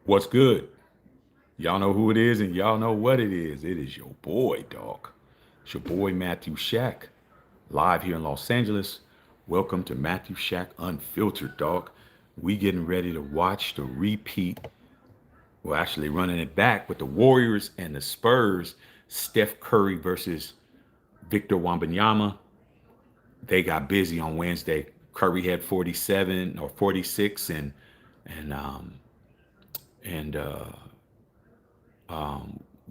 What's good? Y'all know who it is and y'all know what it is. It is your boy, dog. It's your boy, Matthew Shack, live here in Los Angeles. Welcome to Matthew Shack Unfiltered, dog. We getting ready to watch the repeat. Well, actually running it back with the Warriors and the Spurs. Steph Curry versus Victor Wembanyama. They got busy on Wednesday. Curry had 47 or 46 and and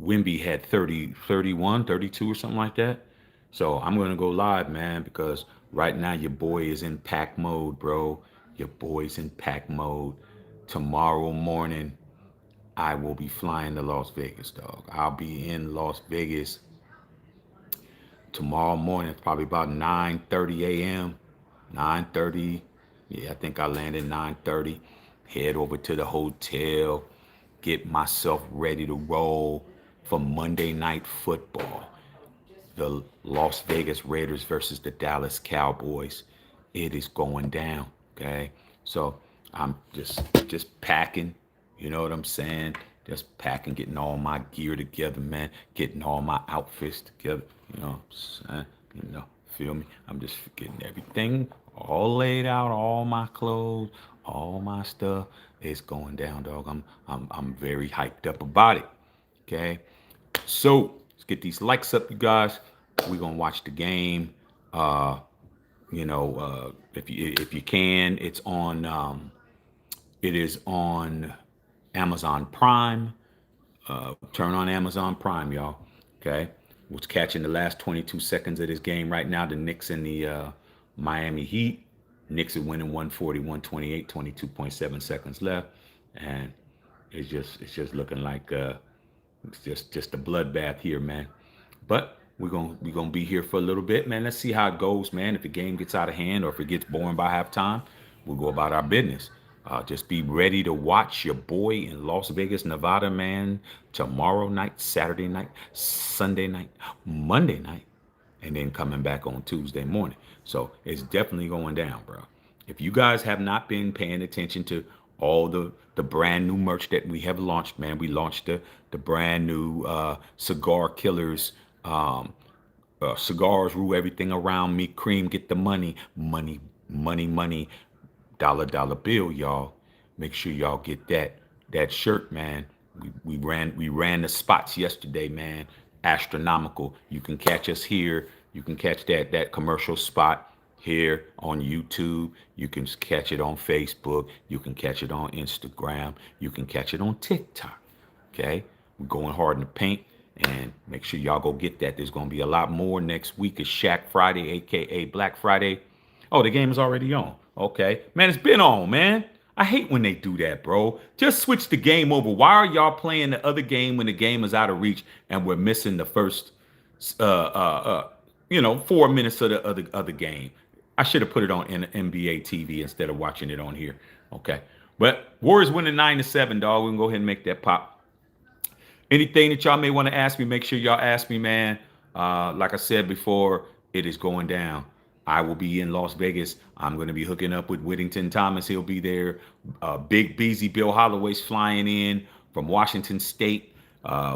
Wimby had 30, 31, 32, or something like that. So I'm going to go live, man, because right now your boy is in pack mode, bro. Your boy's in pack mode. Tomorrow morning, I will be flying to Las Vegas, dog. I'll be in Las Vegas tomorrow morning, probably about 9:30 a.m. 9:30. Yeah, I think I land at 9:30. Head over to the hotel, get myself ready to roll for Monday night football. The Las Vegas Raiders versus the Dallas Cowboys. It is going down. Okay. So I'm just packing, you know what I'm saying? Just packing, getting all my gear together, man, getting all my outfits together, you know what I'm saying? You know, feel me? I'm just getting everything all laid out, all my clothes, all my stuff. It's going down, dog. I'm very hyped up about it. Okay. So let's get these likes up, you guys. We're gonna watch the game. Uh, if you can, it is on Amazon Prime. Turn on Amazon Prime, y'all. Okay. What's catching the last 22 seconds of this game right now? The Knicks and the Miami Heat. Knicks are winning 140, 128, 22.7 seconds left, and it's just looking like it's just a bloodbath here, man. But we're gonna be here for a little bit, man. Let's see how it goes, man. If the game gets out of hand or if it gets boring by halftime, we'll go about our business. Just be ready to watch your boy in Las Vegas, Nevada, man. Tomorrow night, Saturday night, Sunday night, Monday night, and then coming back on Tuesday morning. So it's definitely going down, bro. If you guys have not been paying attention to all the brand new merch that we have launched, man, we launched the brand new Cigar Killers cigars rule everything around me. Cream, get the money, money, money, money, dollar bill, y'all. Make sure y'all get that shirt, man. We ran the spots yesterday, man. Astronomical. You can catch us here. You can catch that commercial spot here on YouTube. You can catch it on Facebook. You can catch it on Instagram. You can catch it on TikTok. Okay, we're going hard in the paint, and make sure y'all go get that. There's gonna be a lot more next week. Is Shack Friday, aka Black Friday. Oh, the game is already on. Okay, man, it's been on, man. I hate when they do that, bro. Just switch the game over. Why are y'all playing the other game when the game is out of reach and we're missing the first, uh, uh, uh, 4 minutes of the other game? I should have put it on NBA TV instead of watching it on here. Okay, but Warriors winning 9-7, dog. We can go ahead and make that pop. Anything that y'all may want to ask me, make sure y'all ask me, man. Like I said before, it is going down. I will be in Las Vegas. I'm going to be hooking up with Whittington Thomas. He'll be there. Big Beezy Bill Holloway's flying in from Washington State.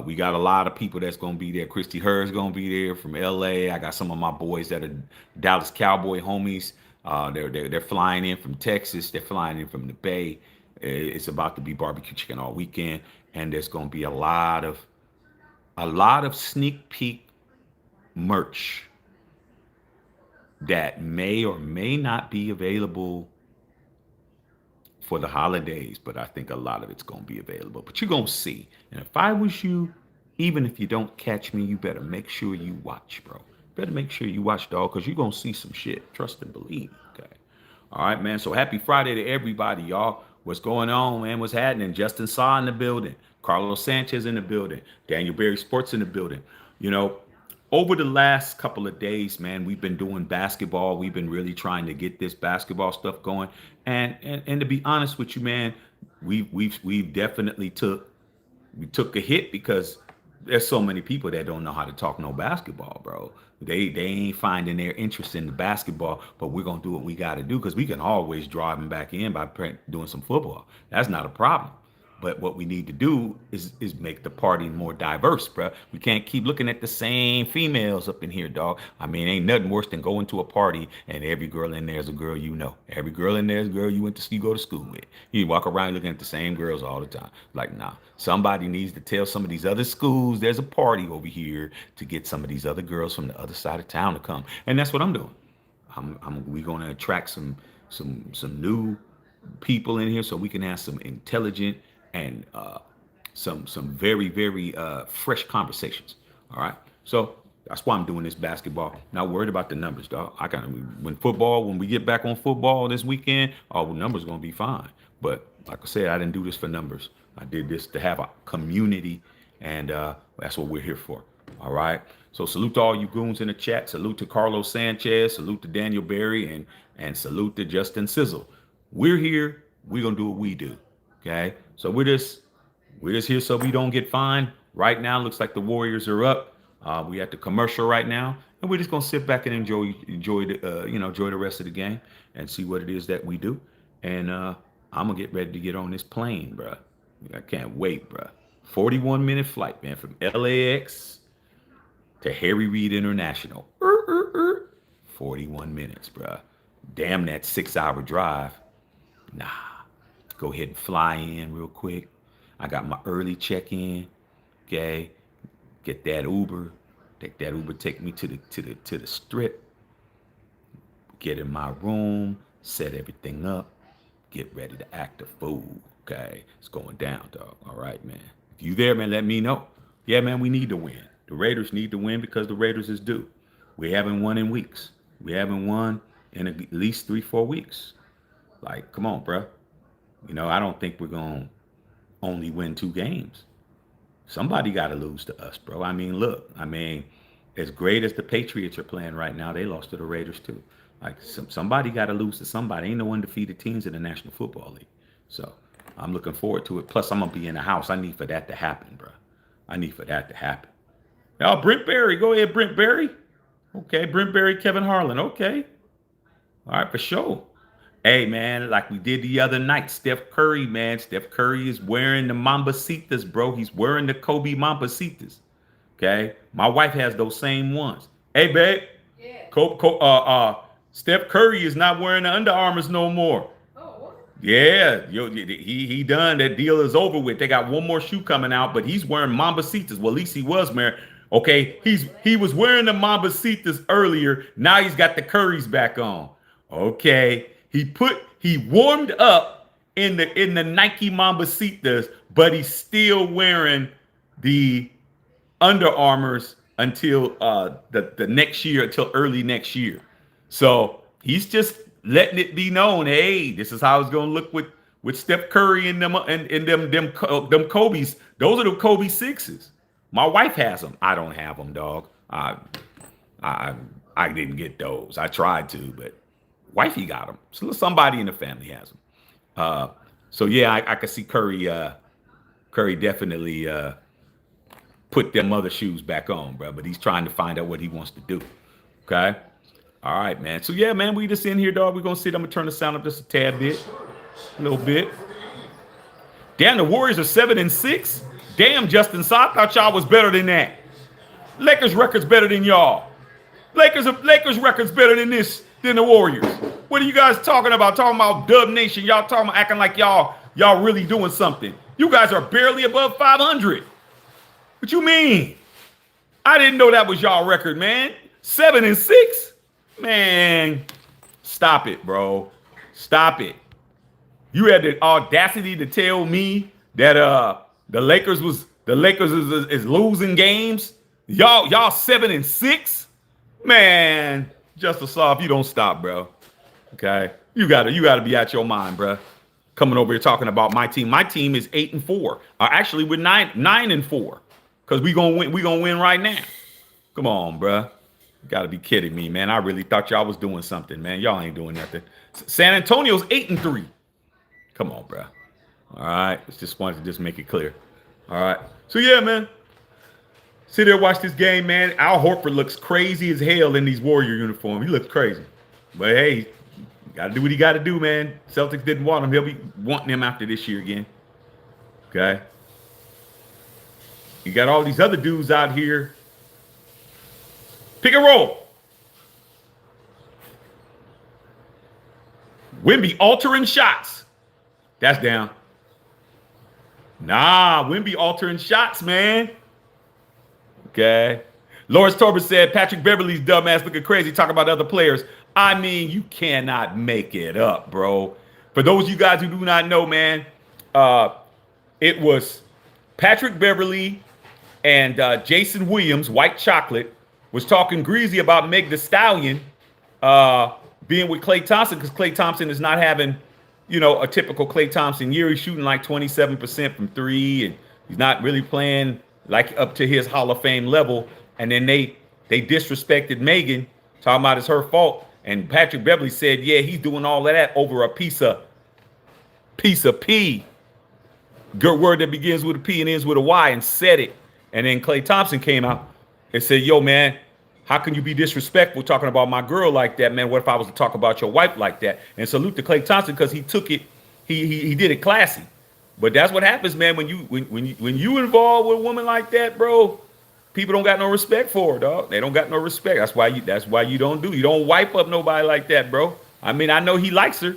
We got a lot of people that's going to be there. Christy Hurd's going to be there from LA. I got some of my boys that are Dallas Cowboy homies. They're flying in from Texas. They're flying in from the Bay. It's about to be barbecue chicken all weekend, and there's going to be a lot of sneak peek merch that may or may not be available for the holidays, but I think a lot of it's going to be available. But you're going to see. And if I was you, even if you don't catch me, you better make sure you watch, bro. Better make sure you watch, dog, because you're going to see some shit. Trust and believe. Okay. All right, man. So happy Friday to everybody, y'all. What's going on, man? What's happening? Justin Saw in the building. Carlos Sanchez in the building. Daniel Berry Sports in the building. You know, over the last couple of days, man, we've been doing basketball. We've been really trying to get this basketball stuff going. And to be honest with you, man, we've definitely took a hit because there's so many people that don't know how to talk no basketball, bro. They ain't finding their interest in the basketball, but we're gonna do what we got to do because we can always drive them back in by doing some football. That's not a problem. But what we need to do is make the party more diverse, bro. We can't keep looking at the same females up in here, dog. I mean, ain't nothing worse than going to a party and every girl in there is a girl you know. Every girl in there is a girl you go to school with. You walk around looking at the same girls all the time. Like, nah. Somebody needs to tell some of these other schools there's a party over here to get some of these other girls from the other side of town to come. And that's what I'm doing. We're gonna attract some new people in here so we can have some intelligent and some very fresh conversations. All right, so that's why I'm doing this basketball. Not worried about the numbers, dog. When we get back on football this weekend, all the numbers gonna be fine. But like I said, I didn't do this for numbers. I did this to have a community, and that's what we're here for. All right. So salute to all you goons in the chat. Salute to Carlos Sanchez. Salute to Daniel Berry, and salute to Justin Sizzle. We're here. We're gonna do what we do. Okay. So we're just here so we don't get fined. Right now, looks like the Warriors are up. We at the commercial right now, and we're just gonna sit back and enjoy the rest of the game and see what it is that we do. And I'm gonna get ready to get on this plane, bro. I can't wait, bro. 41-minute flight, man, from LAX to Harry Reid International. 41 minutes, bro. Damn that 6-hour drive. Nah. Go ahead and fly in real quick. I got my early check-in. Okay. Get that Uber. Take that Uber, take me to the strip. Get in my room, set everything up, get ready to act a fool. Okay. It's going down, dog. All right, man. If you there, man, let me know. Yeah, man, we need to win. The Raiders need to win because the Raiders is due. We haven't won in weeks. We haven't won in at least 3-4 weeks. Like, come on, bro. I don't think we're going to only win 2 games. Somebody got to lose to us, bro. I mean, look, as great as the Patriots are playing right now, they lost to the Raiders too. Like, somebody got to lose to somebody. Ain't no undefeated teams in the National Football League. So I'm looking forward to it. Plus, I'm going to be in the house. I need for that to happen, bro. I need for that to happen. Y'all, Brent Berry. Go ahead, Brent Berry. Okay, Brent Berry, Kevin Harlan. Okay. All right, for sure. Hey, man, like we did the other night, Steph Curry, man. Steph Curry is wearing the Mambasitas, bro. He's wearing the Kobe Mambasitas. Okay? My wife has those same ones. Hey, babe. Yeah. Steph Curry is not wearing the Under Armours no more. Oh, what? Yeah, he done. That deal is over with. They got one more shoe coming out, but he's wearing Mambasitas. Well, at least he was wearing. Okay, he was wearing the Mambasitas earlier. Now he's got the Currys back on. Okay. He warmed up in the Nike Mambasitas, but he's still wearing the Under Armours until the next year, until early next year. So he's just letting it be known, hey, this is how it's gonna look with Steph Curry and them Kobe's. Those are the Kobe 6s. My wife has them. I don't have them, dog. I didn't get those. I tried to, but wifey got them. So somebody in the family has them. So yeah, I could see Curry. Curry definitely put them other shoes back on, bro. But he's trying to find out what he wants to do. Okay. All right, man. So yeah, man, we just in here, dog. We're gonna sit. I'm gonna turn the sound up just a tad bit, a little bit. Damn, the Warriors are 7-6. Damn, Justin, so I thought y'all was better than that. Lakers record's better than y'all. Lakers record's better than the Warriors. What are you guys talking about? Talking about Dub Nation. Y'all talking about acting like y'all really doing something. You guys are barely above 500. What you mean? I didn't know that was y'all record, man. 7-6? Man, stop it, bro. Stop it. You had the audacity to tell me that the Lakers is losing games. Y'all 7-6? Man, Justice Saw, if you don't stop, bro. Okay? You gotta be out your mind, bro. Coming over here talking about my team. My team is 8-4. Actually, we're 9-4. Because we gonna win right now. Come on, bro. You gotta be kidding me, man. I really thought y'all was doing something, man. Y'all ain't doing nothing. San Antonio's 8-3. Come on, bro. All right. Just wanted to just make it clear. All right. So yeah, man. Sit there, watch this game, man. Al Horford looks crazy as hell in these Warrior uniforms. He looks crazy. But hey, got to do what he got to do, man. Celtics didn't want him. He'll be wanting him after this year again. Okay. You got all these other dudes out here. Pick and roll. Wimby altering shots. That's down. Nah, Wimby altering shots, man. Okay. Lawrence Torber said Patrick Beverly's dumbass looking crazy talking about other players. I mean, you cannot make it up, bro. For those of you guys who do not know, man, it was Patrick Beverly and Jason Williams, White Chocolate, was talking greasy about Meg Thee Stallion being with Klay Thompson because Klay Thompson is not having, a typical Klay Thompson year. He's shooting like 27% from three, and he's not really playing like up to his Hall of Fame level. And then they disrespected Megan, talking about it's her fault. And Patrick Beverly said, yeah, he's doing all of that over a piece of P. Good word that begins with a P and ends with a Y, and said it. And then Klay Thompson came out and said, yo, man, how can you be disrespectful talking about my girl like that, man? What if I was to talk about your wife like that? And salute to Klay Thompson because he took it, he did it classy. But that's what happens, man, when you involved with a woman like that, bro. People don't got no respect for her, dog. They don't got no respect. That's why you don't wipe up nobody like that, bro. I mean, I know he likes her.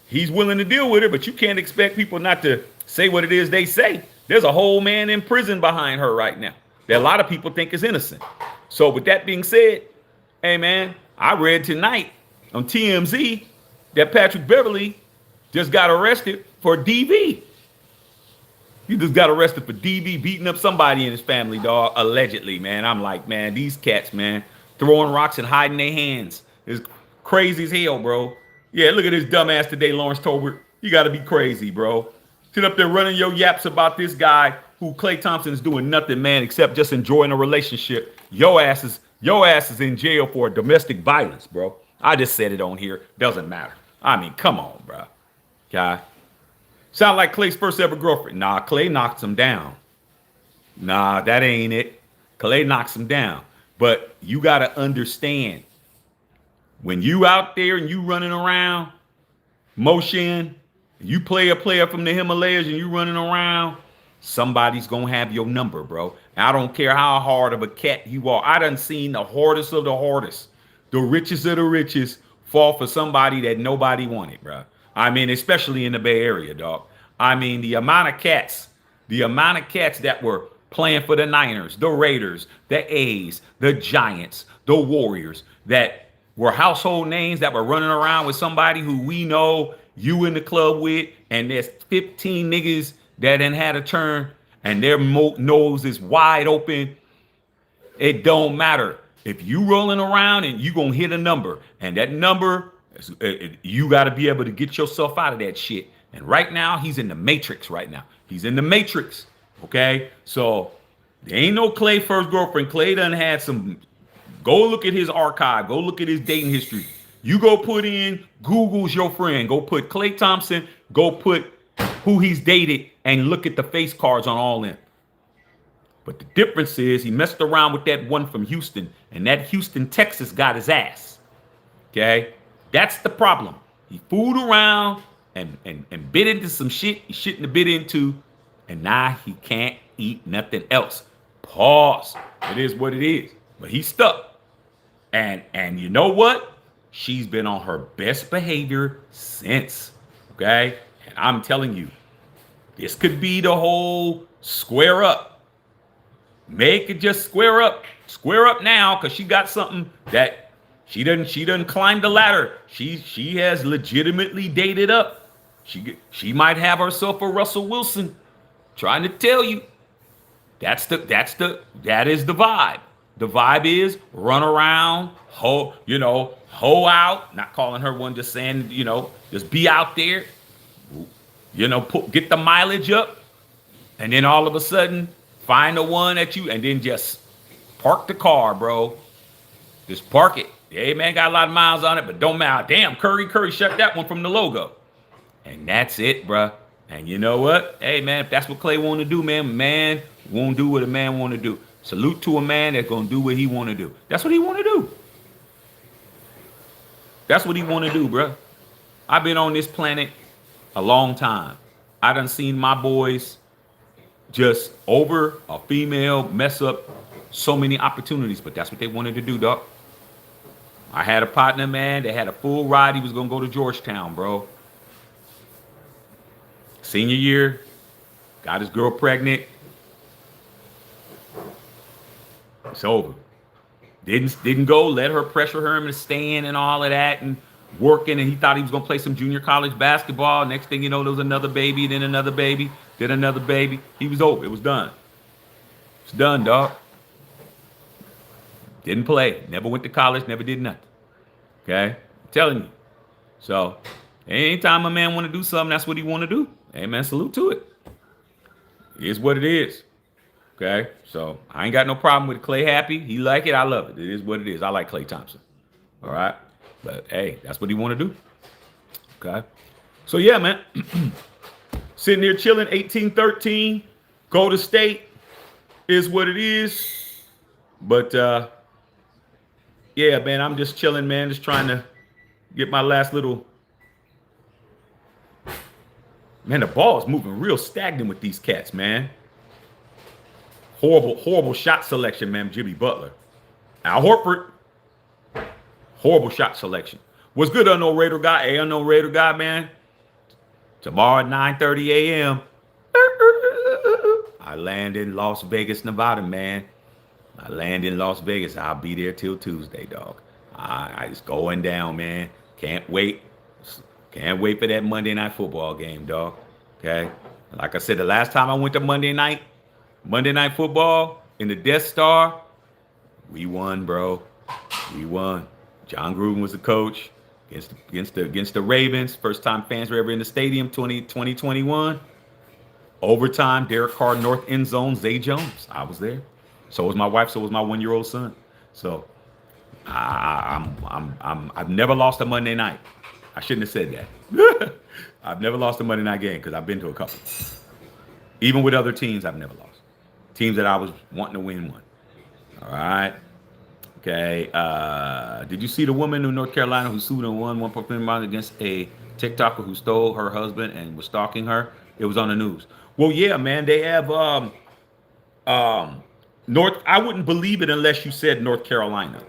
He's willing to deal with her, but you can't expect people not to say what it is they say. There's a whole man in prison behind her right now that a lot of people think is innocent. So with that being said, hey, man, I read tonight on TMZ that Patrick Beverly just got arrested for DV. He just got arrested for DV, beating up somebody in his family, dog, allegedly, man. I'm like, man, these cats, man, throwing rocks and hiding their hands is crazy as hell, bro. Yeah, look at this dumbass today, Lawrence Tolbert. You got to be crazy, bro. Sit up there running your yaps about this guy who Klay Thompson is doing nothing, man, except just enjoying a relationship. Your ass is in jail for domestic violence, bro. I just said it on here. Doesn't matter. I mean, come on, bro. Okay. Sound like Klay's first ever girlfriend. Nah, Klay knocks him down. Nah, that ain't it. Klay knocks him down. But you got to understand, when you out there and you running around, Moshin, you play a player from the Himalayas and you running around, somebody's going to have your number, bro. I don't care how hard of a cat you are. I done seen the hardest of the hardest, the richest of the richest fall for somebody that nobody wanted, bro. I mean, especially in the Bay Area, dog. I mean, the amount of cats that were playing for the Niners, the Raiders, the A's, the Giants, the Warriors, that were household names that were running around with somebody who we know you in the club with, and there's 15 niggas that done had a turn, and their nose is wide open. It don't matter. If you rolling around and you gonna hit a number, and that number, you got to be able to get yourself out of that shit. And right now, he's in the matrix right now. He's in the matrix, okay? So there ain't no Klay first girlfriend. Klay done had some. Go look at his archive. Go look at his dating history. You go put in Google's your friend. Go put Klay Thompson. Go put who he's dated and look at the face cards on all them. But the difference is he messed around with that one from Houston, and that Houston, Texas got his ass, okay? That's the problem. He fooled around and bit into some shit he shouldn't have bit into, and now he can't eat nothing else. Pause. It is what it is. But he's stuck. And you know what? She's been on her best behavior since. Okay? And I'm telling you, this could be the whole square up. Make it just square up. Square up now, because she got something that she doesn't climb the ladder. She has legitimately dated up. She might have herself a Russell Wilson. Trying to tell you, that is the vibe. The vibe is run around, hoe out. Not calling her one, just saying, just be out there. Get the mileage up, and then all of a sudden find the one that you, and then just park the car, bro. Just park it. Hey, man, got a lot of miles on it, but don't matter. Damn, Curry shut that one from the logo. And that's it, bro. And you know what? Hey, man, if that's what Klay want to do, man won't do what a man want to do. Salute to a man that's going to do what he want to do. That's what he want to do. That's what he want to do, bro. I've been on this planet a long time. I done seen my boys just over a female, mess up so many opportunities. But that's what they wanted to do, dog. I had a partner, man, that had a full ride. He was gonna go to Georgetown, bro. Senior year, got his girl pregnant. It's over. Didn't go. Let her pressure him into staying and all of that and working. And he thought he was gonna play some junior college basketball. Next thing you know, there was another baby, then another baby, then another baby. He was over. It was done. It's done, dog. Didn't play. Never went to college. Never did nothing. Okay, I'm telling you. So, anytime a man want to do something, that's what he want to do. Hey, man, salute to it. It is what it is. Okay, so I ain't got no problem with Clay happy. He like it. I love it. It is what it is. I like Clay Thompson. All right, but hey, that's what he want to do. Okay, so yeah, man, sitting here chilling. 18-13, go to state is what it is. But yeah, man, I'm just chilling, man. Just trying to get my last little. Man, the ball is moving real stagnant with these cats, man. Horrible shot selection, man. Jimmy Butler. Al Horford. Horrible shot selection. What's good, unknown Raider guy? Hey, unknown Raider guy, man. Tomorrow at 9:30 a.m. I land in Las Vegas, Nevada, man. I land in Las Vegas. I'll be there till Tuesday, dog. It's going down, man. Can't wait. Can't wait for that Monday Night Football game, dog. Okay? Like I said, the last time I went to Monday Night Football in the Death Star, we won, bro. We won. John Gruden was the coach against the Ravens. First time fans were ever in the stadium, 2021. Overtime, Derek Carr, North End Zone, Zay Jones. I was there. So was my wife. So was my 1-year-old son. So I've never lost a Monday night. I shouldn't have said that. I've never lost a Monday night game because I've been to a couple. Even with other teams, I've never lost. Teams that I was wanting to win one. All right. Okay. Did you see the woman in North Carolina who sued and won $1.5 million against a TikToker who stole her husband and was stalking her? It was on the news. Well, yeah, man. They have North. I wouldn't believe it unless you said North Carolina.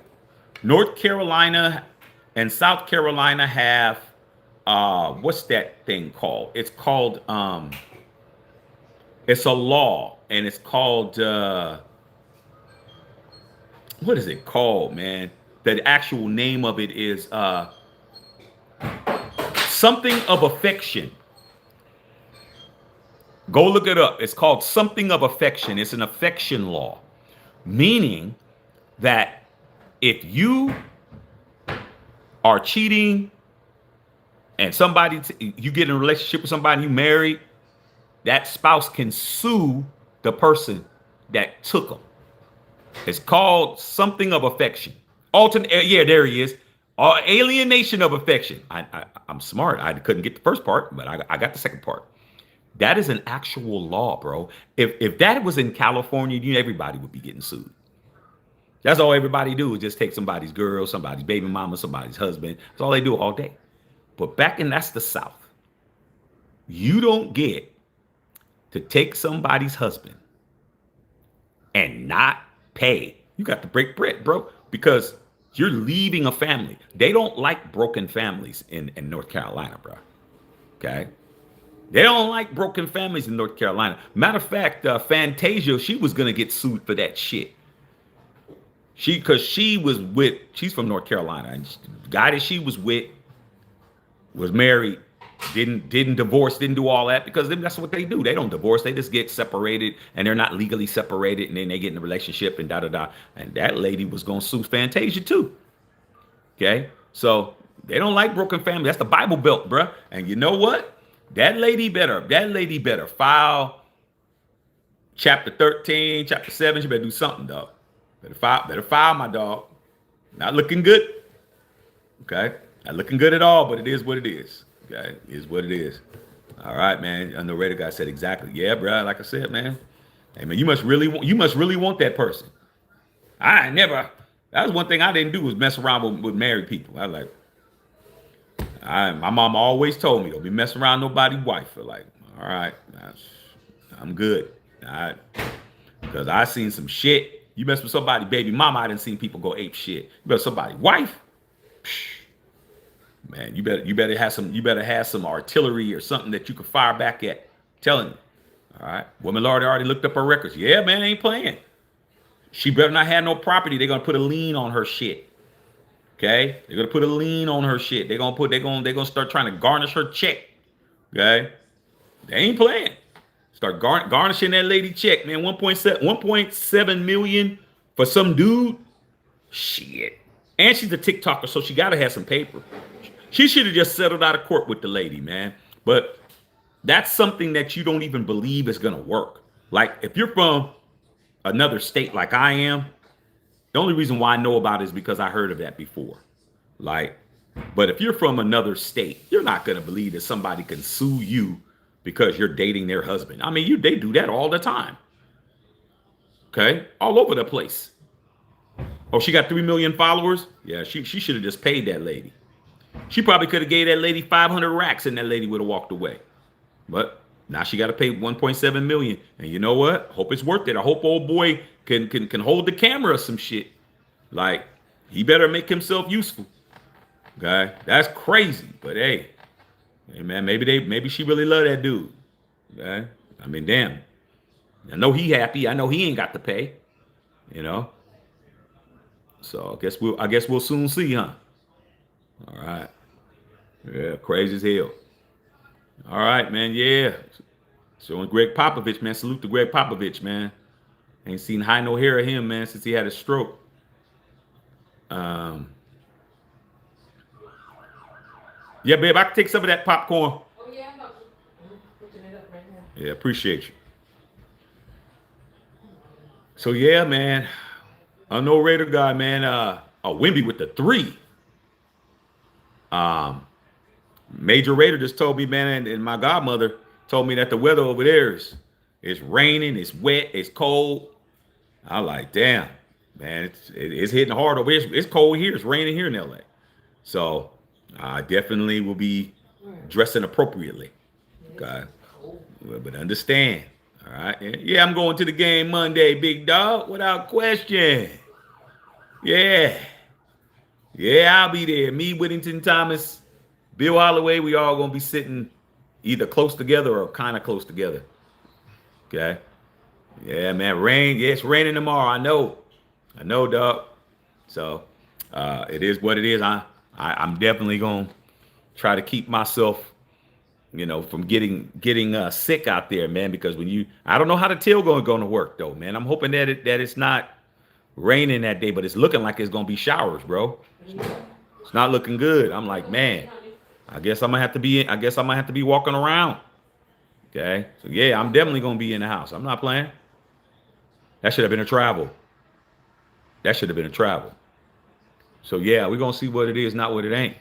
North Carolina and South Carolina have what's that thing called? It's called it's a law, and it's called what is it called, man? The actual name of it is something of affection. Go look it up. It's called something of affection. It's an affection law, meaning that if you are cheating and you get in a relationship with somebody you married, that spouse can sue the person that took them. It's called something of affection. Yeah, there he is. Alienation of affection. I'm smart. I couldn't get the first part, but I got the second part. That is an actual law, bro. If that was in California, everybody would be getting sued. That's all everybody do is just take somebody's girl, somebody's baby mama, somebody's husband. That's all they do all day. But that's the South. You don't get to take somebody's husband and not pay. You got to break bread, bro, because you're leaving a family. They don't like broken families in North Carolina, bro. Okay? They don't like broken families in North Carolina. Matter of fact, Fantasia, she was going to get sued for that shit. She's from North Carolina, and the guy that she was with was married, didn't divorce, didn't do all that, because that's what they do. They don't divorce. They just get separated, and they're not legally separated, and then they get in a relationship and da-da-da. And that lady was going to sue Fantasia too. Okay? So they don't like broken families. That's the Bible Belt, bruh. And you know what? That lady better file chapter 13, chapter 7. She better do something, dog. Better file, my dog. Not looking good. Okay? Not looking good at all, but it is what it is. Okay? It is what it is. All right, man. And the Raider guy said exactly. Yeah, bro. Like I said, man. Hey, man, you must really want that person. That was one thing I didn't do was mess around with married people. I was like, my mama always told me, don't be messing around nobody's wife. For like, all right, I'm good. Because I seen some shit. You mess with somebody, baby mama, I done seen people go ape shit. You mess with somebody, wife, man, you better have some artillery or something that you can fire back at. I'm telling you. All right. Woman Lord already looked up her records. Yeah, man, ain't playing. She better not have no property. They're gonna put a lien on her shit. Okay? They're gonna put a lien on her shit. They're gonna start trying to garnish her check. Okay? They ain't playing. Start garnishing that lady check, man. 1.7 million for some dude. Shit. And she's a TikToker, so she gotta have some paper. She should have just settled out of court with the lady, man. But that's something that you don't even believe is gonna work. Like if you're from another state like I am, the only reason why I know about it is because I heard of that before. Like, but if you're from another state, you're not gonna believe that somebody can sue you because you're dating their husband. I mean, they do that all the time. Okay, all over the place. Oh, she got 3 million followers. Yeah, she should have just paid that lady. She probably could have gave that lady 500 racks, and that lady would have walked away. But now she got to pay 1.7 million. And you know what? Hope it's worth it. I hope old boy can hold the camera or some shit. Like, he better make himself useful. Okay, that's crazy. But hey, man, maybe she really love that dude. Okay, I mean, damn. I know he happy. I know he ain't got to pay. You know. So I guess we'll soon see, huh? All right. Yeah, crazy as hell. All right, man. Yeah. Showing Greg Popovich, man. Salute to Greg Popovich, man. Ain't seen high no hair of him, man, since he had a stroke. Yeah, babe, I can take some of that popcorn. Oh yeah, I'm putting it up right now. Yeah, appreciate you. So yeah, man. Unknown Raider guy, man. Wimby with the 3. Major Raider just told me, man, and my godmother told me that the weather over there it's raining, it's wet, it's cold. I like, damn, man, it's hitting hard over here. It's cold here, it's raining here in LA. So I definitely will be dressing appropriately. Okay. But understand. All right. Yeah, I'm going to the game Monday, big dog, without question. Yeah. Yeah, I'll be there. Me, Whittington Thomas, Bill Holloway, we all gonna be sitting either close together or kind of close together. Okay. Yeah, man. Rain. Yeah, it's raining tomorrow. I know, dog. So it is what it is. I'm definitely gonna try to keep myself, from getting sick out there, man. Because I don't know how the tail going to work though, man. I'm hoping that it's not raining that day, but it's looking like it's gonna be showers, bro. It's not looking good. I'm like, man, I guess I might have to be walking around. Okay. So yeah, I'm definitely gonna be in the house. I'm not playing. That should have been a travel. So yeah, we're gonna see what it is, not what it ain't.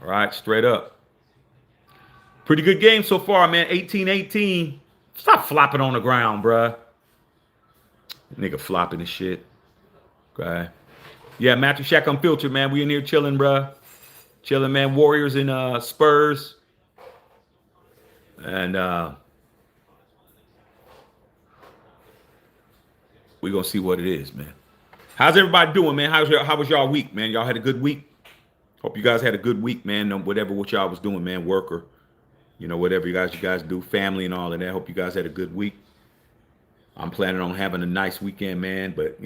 All right, straight up. Pretty good game so far, man. 18-18. Stop flopping on the ground, bruh. Nigga flopping and shit. Okay. Yeah, Matthew Shack Unfiltered, man. We in here chilling, bruh. Chilling, man. Warriors and Spurs. And we're gonna see what it is, man. How's everybody doing, man? How was y'all week, man? Y'all had a good week? Hope you guys had a good week, man. Whatever what y'all was doing, man. Work or, whatever you guys do, family and all of that. Hope you guys had a good week. I'm planning on having a nice weekend, man. But,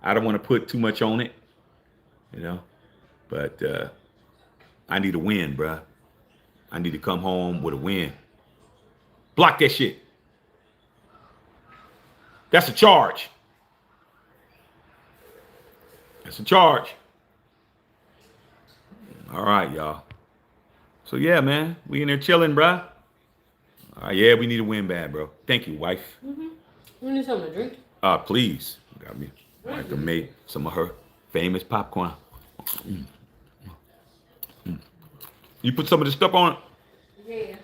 I don't want to put too much on it, But I need a win, bruh. I need to come home with a win. Block that shit. That's a charge. That's a charge. All right, y'all. So yeah, man, we in there chilling, bruh. Yeah, we need a win bad, bro. Thank you, wife. Mm-hmm. You need something to drink? Please. Got me. Micah made some of her famous popcorn. You put some of the stuff on it? Yeah.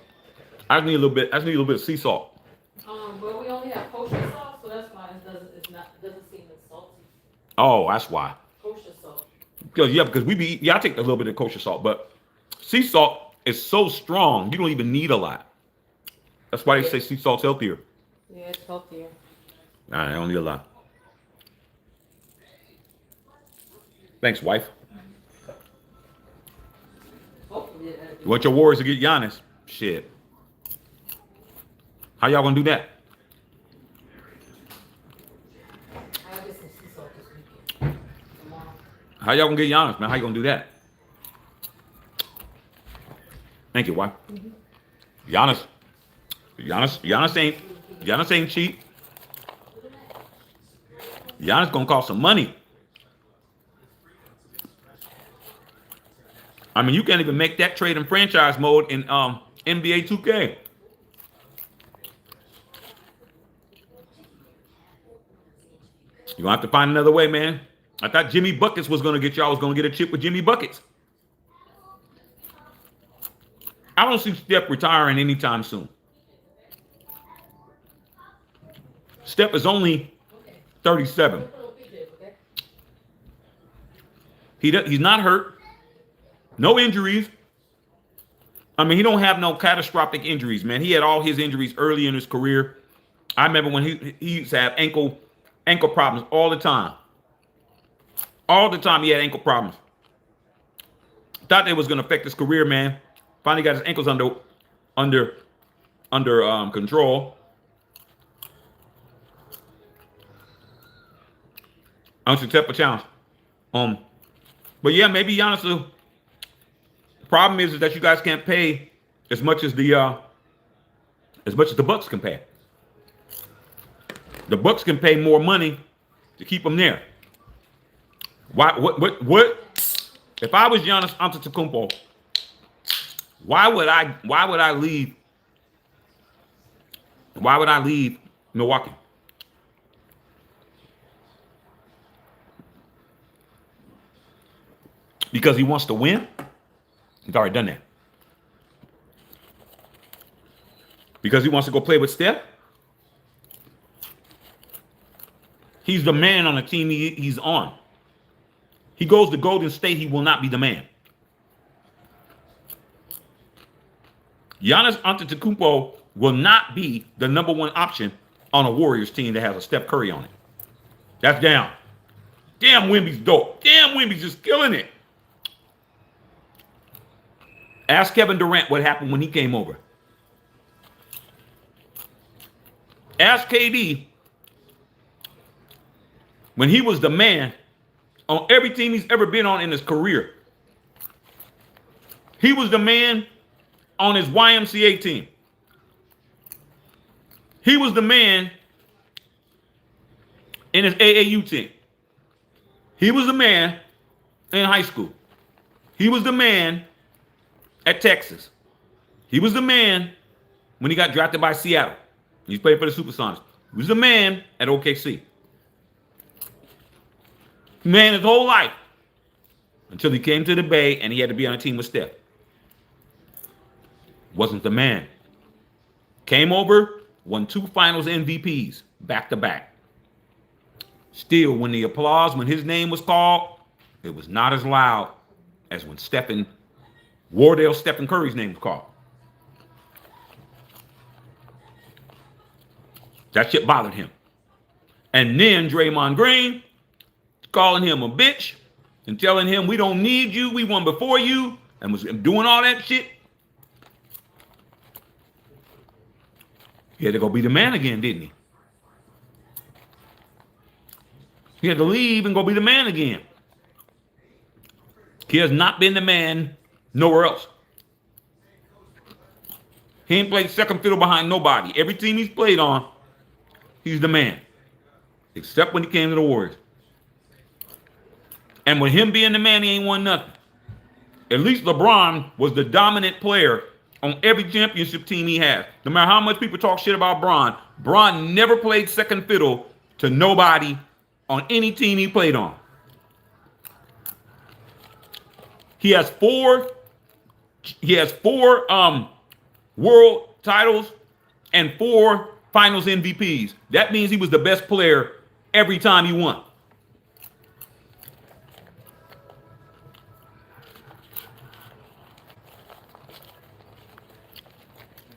I just need a little bit of sea salt. But we only have kosher salt, so that's why it doesn't seem as salty. Oh, that's why. Kosher salt. Because I take a little bit of kosher salt, but sea salt is so strong you don't even need a lot. That's why they say sea salt's healthier. Yeah, it's healthier. I don't need a lot. Thanks, wife. Hopefully You want your Warriors to get Giannis? Shit. How y'all gonna do that? I'll get some sea salt this weekend. Tomorrow. How y'all gonna get Giannis, man? How you gonna do that? Thank you, wife. Giannis. Giannis ain't cheap. Giannis gonna cost some money. I mean, you can't even make that trade in franchise mode in NBA 2K. You gonna have to find another way, man. I thought Jimmy Buckets was gonna get y'all was gonna get a chip with Jimmy Buckets. I don't see Steph retiring anytime soon. Steph is only 37. He's not hurt. No injuries. I mean, he don't have no catastrophic injuries, man. He had all his injuries early in his career. I remember when he used to have ankle problems all the time. All the time he had ankle problems. Thought it was going to affect his career, man. Finally got his ankles under control. Unsuccessful challenge. But yeah, maybe Giannis will. The problem is that you guys can't pay as much as the Bucks can pay. The Bucks can pay more money to keep him there. Why? What? If I was Giannis Antetokounmpo, why would I leave? Why would I leave Milwaukee? Because he wants to win? He's already done that. Because he wants to go play with Steph? He's the man on the team he's on. He goes to Golden State, he will not be the man. Giannis Antetokounmpo will not be the number one option on a Warriors team that has a Steph Curry on it. That's down. Damn, Wemby's dope. Damn, Wemby's just killing it. Ask Kevin Durant what happened when he came over. Ask KD when he was the man on every team he's ever been on in his career. He was the man on his YMCA team. He was the man in his AAU team. He was the man in high school. He was the man at Texas. He was the man when he got drafted by Seattle. He's played for the Supersonics. He was the man at OKC. Man his whole life until he came to the Bay and he had to be on a team with Steph. Wasn't the man. Came over, won 2 finals MVPs back to back. Still, when the applause, when his name was called, it was not as loud as when Stephen Curry's name was called. That shit bothered him. And then Draymond Green calling him a bitch and telling him we don't need you, we won before you, and was doing all that shit. He had to go be the man again, didn't he? He had to leave and go be the man again. He has not been the man nowhere else. He ain't played second fiddle behind nobody. Every team he's played on, he's the man. Except when he came to the Warriors. And with him being the man, he ain't won nothing. At least LeBron was the dominant player on every championship team he has. No matter how much people talk shit about Bron never played second fiddle to nobody on any team he played on. He has four world titles and 4 finals MVPs. That means he was the best player every time he won.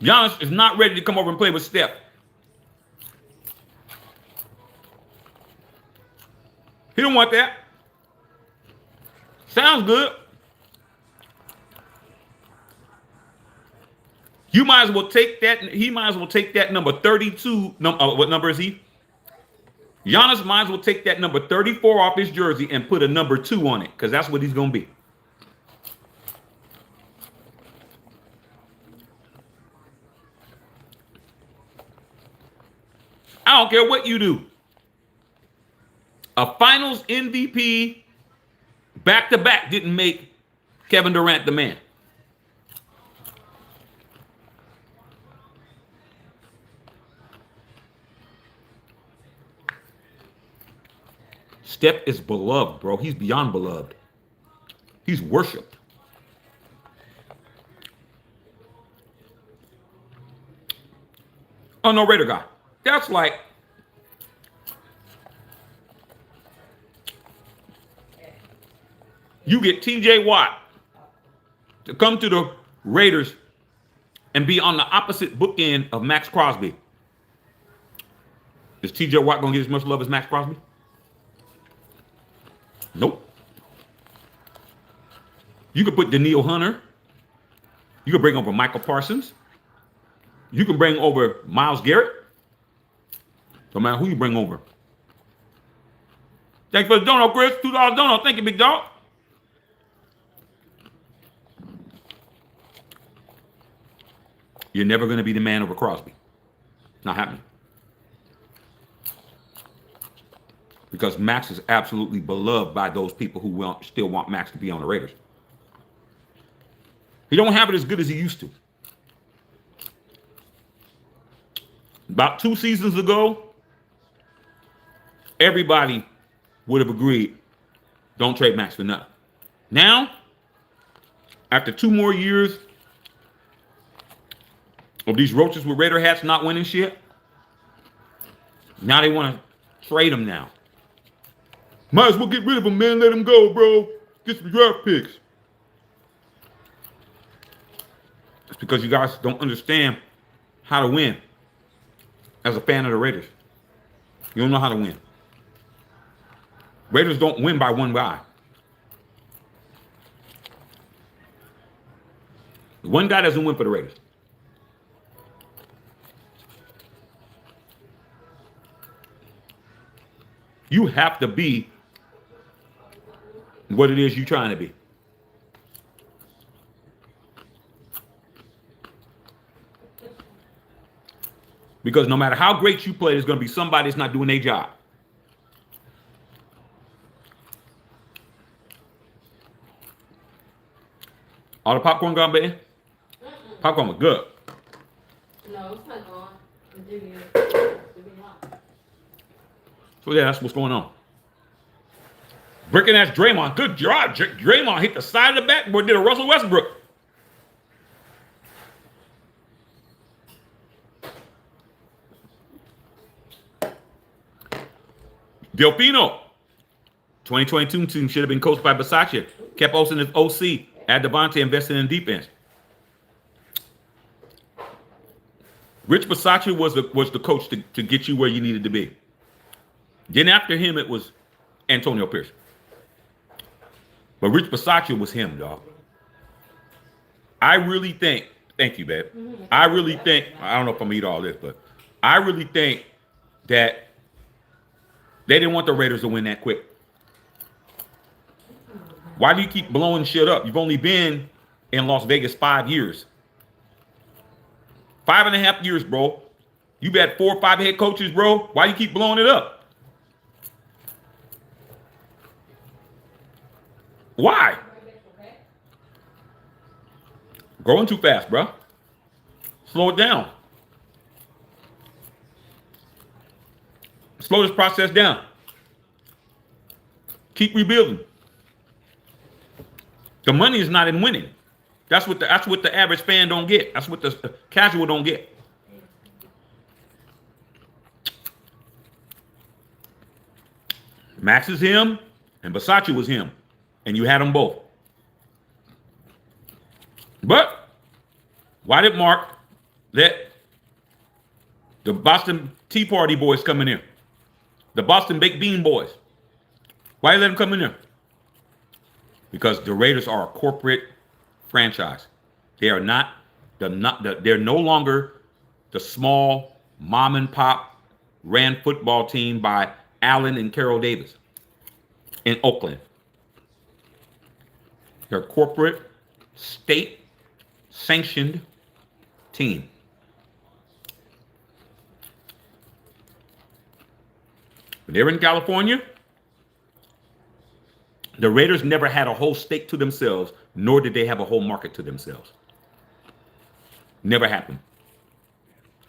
Giannis is not ready to come over and play with Steph. He don't want that. Sounds good. You might as well take that. He might as well take that number 32. What number is he? Giannis might as well take that number 34 off his jersey and put a number 2 on it, because that's what he's going to be. I don't care what you do. A finals MVP back-to-back didn't make Kevin Durant the man. Steph is beloved, bro. He's beyond beloved. He's worshipped. Oh, no, Raider guy. That's like you get TJ Watt to come to the Raiders and be on the opposite bookend of Max Crosby. Is TJ Watt going to get as much love as Max Crosby? Nope. You could put Daniil Hunter. You could bring over Michael Parsons. You can bring over Myles Garrett. No matter who you bring over. Thanks for the dono, Chris. $2 dono. Thank you, big dog. You're never going to be the man over Crosby. Not happening. Because Max is absolutely beloved by those people who still want Max to be on the Raiders. He don't have it as good as he used to. About 2 seasons ago, everybody would have agreed, don't trade Max for nothing. Now, after 2 more years of these roaches with Raider hats not winning shit, now they want to trade him now. Might as well get rid of him, man. Let him go, bro. Get some draft picks. It's because you guys don't understand how to win as a fan of the Raiders. You don't know how to win. Raiders don't win by one guy. One guy doesn't win for the Raiders. You have to be what it is you're trying to be. Because no matter how great you play, there's going to be somebody that's not doing their job. All the popcorn gone, baby? Popcorn was good. No, it's not gone. So yeah, that's what's going on. Bricking ass Draymond. Good job. Draymond hit the side of the backboard, did a Russell Westbrook. Delfino. 2022 team should have been coached by Versace. Kept Olsen as OC. Had Devontae invested in defense. Rich Versace was the coach to get you where you needed to be. Then after him, it was Antonio Pierce. But Rich Versace was him, dog. I really think, thank you, babe. I really think, I don't know if I'm gonna eat all this, but I really think that they didn't want the Raiders to win that quick. Why do you keep blowing shit up? You've only been in Las Vegas 5 years. 5.5 years, bro. You've had 4 or 5 head coaches, bro. Why do you keep blowing it up? Why? Growing too fast, bro. Slow it down. Slow this process down. Keep rebuilding. The money is not in winning. That's what the average fan don't get. That's what the casual don't get. Max is him, and Versace was him, and you had them both. But why did Mark let the Boston Tea Party boys come in here? The Boston Baked Bean boys. Why you let them come in there? Because the Raiders are a corporate franchise. They are they're no longer the small mom and pop ran football team by Allen and Carroll Davis in Oakland. They're a corporate, state sanctioned team. When they were in California, the Raiders never had a whole state to themselves, nor did they have a whole market to themselves. Never happened.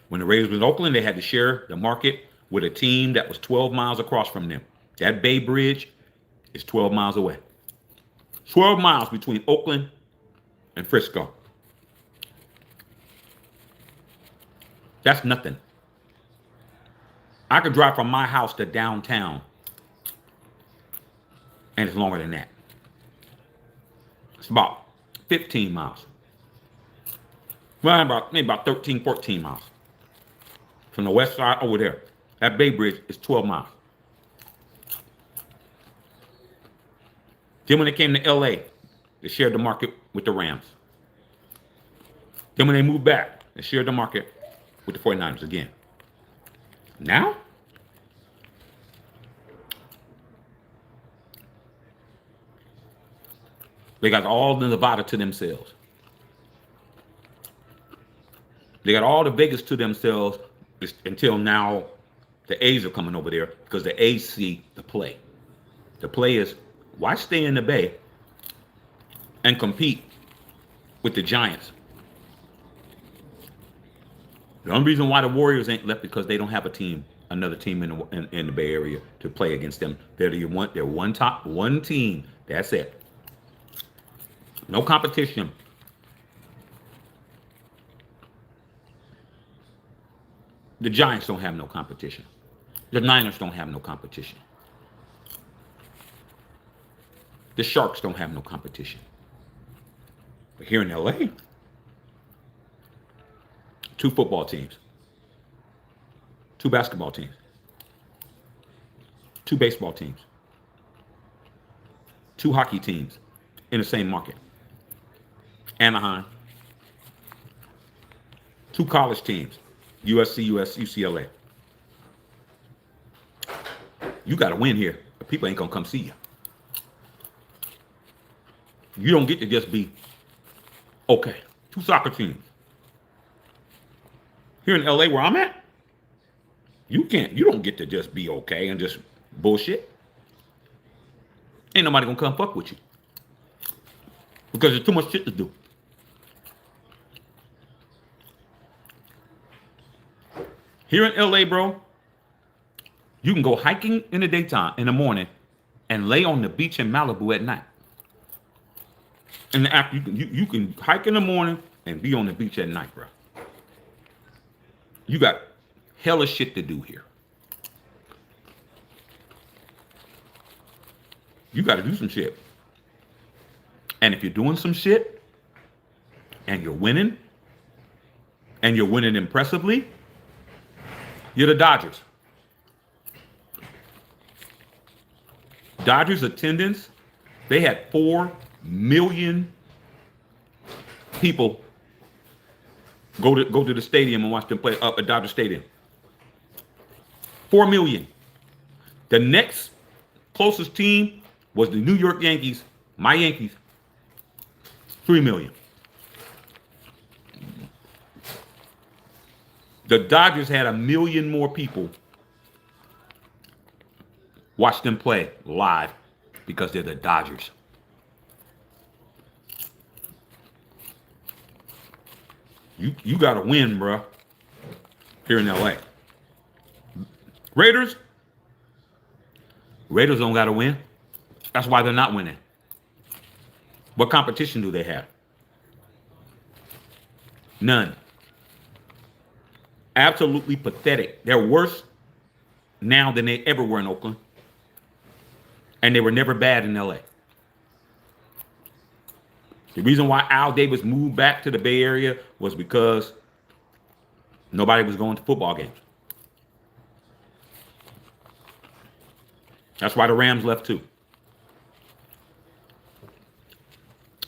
When the Raiders were in Oakland, they had to share the market with a team that was 12 miles across from them. That Bay Bridge is 12 miles away. 12 miles between Oakland and Frisco. That's nothing. I could drive from my house to downtown, and it's longer than that. It's about 15 miles. Well, maybe about 13, 14 miles. From the west side over there. That Bay Bridge is 12 miles. Then when they came to LA, they shared the market with the Rams. Then when they moved back, they shared the market with the 49ers again. Now, they got all the Nevada to themselves. They got all the Vegas to themselves until now the A's are coming over there because the A's see the play. The play is, why stay in the Bay and compete with the Giants? The only reason why the Warriors ain't left because they don't have a team, another team in the Bay Area to play against them. They're one team. That's it. No competition. The Giants don't have no competition. The Niners don't have no competition. The Sharks don't have no competition. But here in LA, 2 football teams, 2 basketball teams, 2 baseball teams, 2 hockey teams in the same market. Anaheim, 2 college teams, USC, UCLA. You got to win here. People ain't going to come see you. You don't get to just be okay. 2 soccer teams. Here in LA where I'm at, you don't get to just be okay and just bullshit. Ain't nobody gonna come fuck with you. Because there's too much shit to do. Here in LA, bro, you can go hiking in the daytime, in the morning, and lay on the beach in Malibu at night. And you can hike in the morning and be on the beach at night, bro. You got hella shit to do here. You got to do some shit. And if you're doing some shit and you're winning impressively, you're the Dodgers. Dodgers attendance, they had 4 million people go to the stadium and watch them play up at Dodger Stadium. 4 million. The next closest team was the New York Yankees, my Yankees, 3 million. The Dodgers had 1 million more people watch them play live because they're the Dodgers. You got to win, bro, here in LA. Raiders don't got to win. That's why they're not winning. What competition do they have? None. Absolutely pathetic. They're worse now than they ever were in Oakland. And they were never bad in LA. The reason why Al Davis moved back to the Bay Area was because nobody was going to football games. That's why the Rams left too.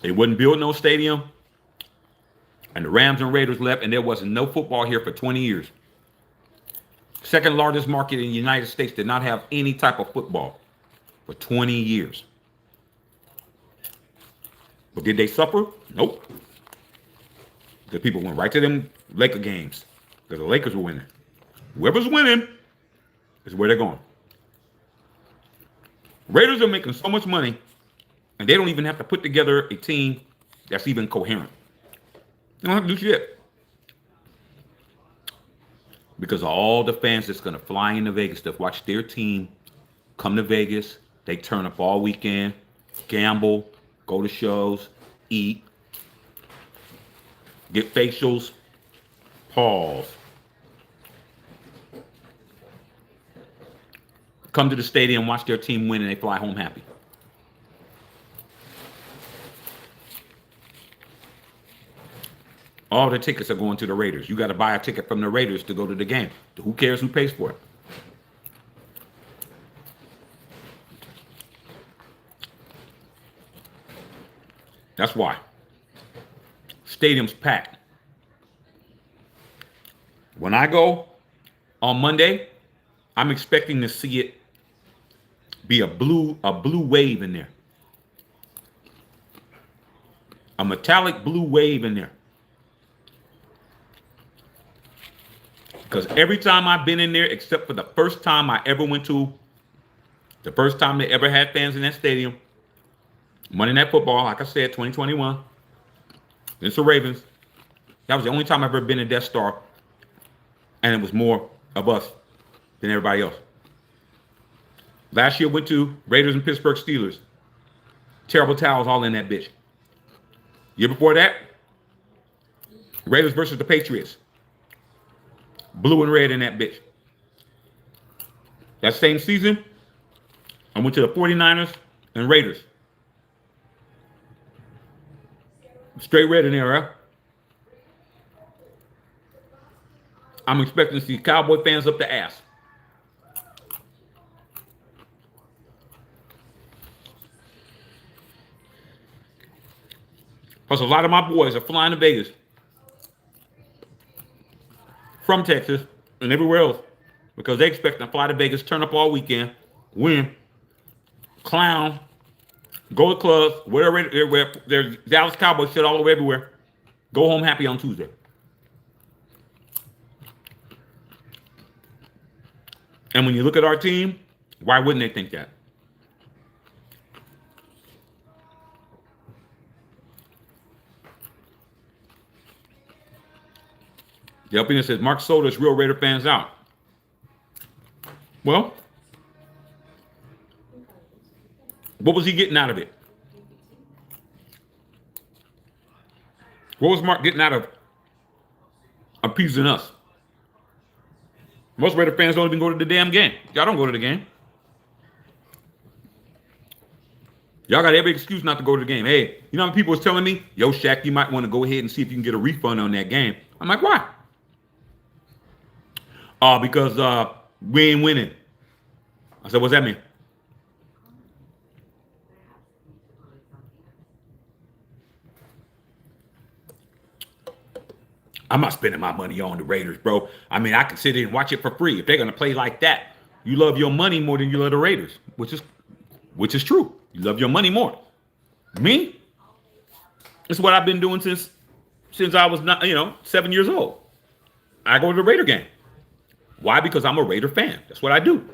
They wouldn't build no stadium, and the Rams and Raiders left, and there wasn't no football here for 20 years. Second largest market in the United States did not have any type of football for 20 years. But did they suffer? Nope. The people went right to them Laker games because the Lakers were winning. Whoever's winning is where they're going. Raiders are making so much money, and they don't even have to put together a team that's even coherent. They don't have to do shit. Because of all the fans that's going to fly into Vegas to watch their team come to Vegas. They turn up all weekend, gamble, go to shows, eat, get facials, pause. Come to the stadium, watch their team win, and they fly home happy. All the tickets are going to the Raiders. You got to buy a ticket from the Raiders to go to the game. Who cares who pays for it? That's why. Stadium's packed. When I go on Monday, I'm expecting to see it be a blue wave in there. A metallic blue wave in there. Because every time I've been in there, except for the first time I ever went to, the first time they ever had fans in that stadium, Monday Night Football, like I said, 2021, against the Ravens, that was the only time I've ever been in Death Star, and it was more of us than everybody else. Last year went to Raiders and Pittsburgh Steelers. Terrible towels all in that bitch. Year before that, Raiders versus the Patriots. Blue and red in that bitch. That same season, I went to the 49ers and Raiders. Straight red in there, right? I'm expecting to see Cowboy fans up the ass. Plus, a lot of my boys are flying to Vegas from Texas and everywhere else because they expect to fly to Vegas, turn up all weekend, win, clown, go to clubs, wherever there's Dallas Cowboys shit all over everywhere. Go home happy on Tuesday. And when you look at our team, why wouldn't they think that? The opinion says Mark Soda's real Raider fans out. Well, what was he getting out of it? What was Mark getting out of appeasing us? Most Raider fans don't even go to the damn game. Y'all don't go to the game. Y'all got every excuse not to go to the game. Hey, you know how many people was telling me, yo, Shaq, you might want to go ahead and see if you can get a refund on that game. I'm like, why? Because we ain't winning. I said, what's that mean? I'm not spending my money on the Raiders, bro. I mean, I can sit in and watch it for free. If they're gonna play like that, you love your money more than you love the Raiders, which is true. You love your money more. Me? It's what I've been doing since I was 7 years old. I go to the Raider game. Why? Because I'm a Raider fan. That's what I do.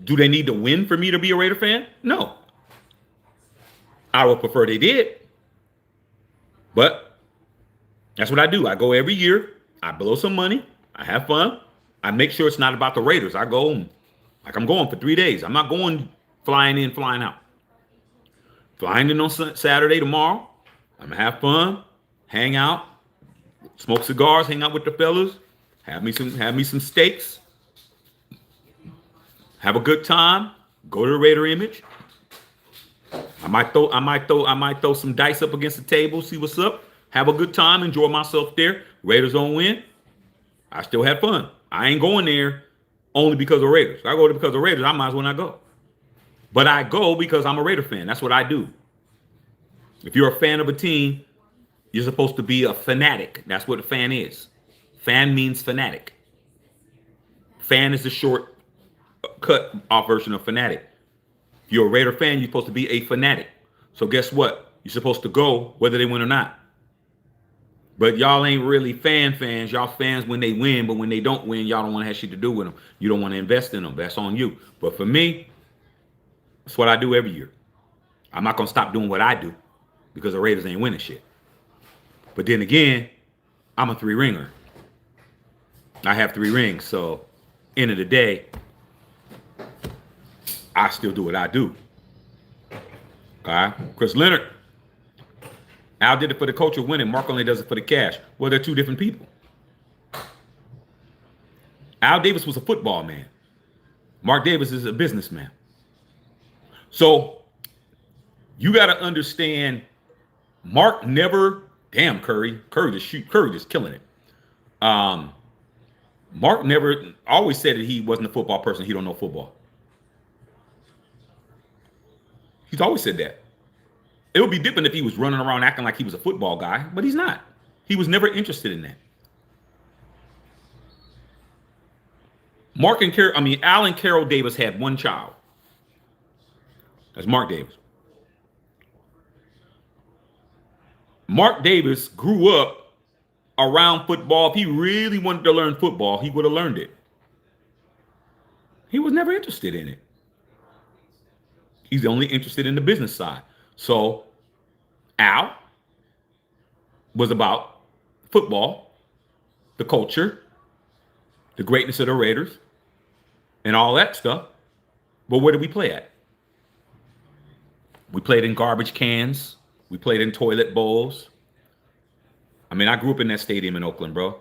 Do they need to win for me to be a Raider fan? No. I would prefer they did. But that's what I do. I go every year. I blow some money. I have fun. I make sure it's not about the Raiders. I go like I'm going for 3 days. I'm not going flying in, flying out. Flying in on Saturday tomorrow. I'm going to have fun, hang out, smoke cigars, hang out with the fellas. Have me some steaks. Have a good time. Go to the Raider image. I might throw some dice up against the table, see what's up. Have a good time, enjoy myself there. Raiders don't win. I still have fun. I ain't going there only because of Raiders. If I go there because of Raiders, I might as well not go. But I go because I'm a Raider fan. That's what I do. If you're a fan of a team, you're supposed to be a fanatic. That's what a fan is. Fan means fanatic. Fan is the short cut off version of fanatic. If you're a Raider fan, you're supposed to be a fanatic. So guess what? You're supposed to go whether they win or not. But y'all ain't really fans. Y'all fans when they win, but when they don't win, y'all don't want to have shit to do with them. You don't want to invest in them. That's on you. But for me, that's what I do every year. I'm not gonna stop doing what I do because the Raiders ain't winning shit. But then again, I'm a three ringer. I have three rings, so end of the day, I still do what I do. Okay, Chris Leonard. Al did it for the culture winning. Mark only does it for the cash. Well, they're two different people. Al Davis was a football man. Mark Davis is a businessman. So you got to understand, Mark never, damn Curry just killing it. Mark never always said that he wasn't a football person. He don't know football. He's always said that. It would be different if he was running around acting like he was a football guy, but he's not. He was never interested in that. Al and Carol Davis had one child. That's Mark Davis. Mark Davis grew up around football. If he really wanted to learn football, he would have learned it. He was never interested in it. He's only interested in the business side. So Al was about football, the culture, the greatness of the Raiders, and all that stuff. But where did we play at? We played in garbage cans. We played in toilet bowls. I mean, I grew up in that stadium in Oakland, bro.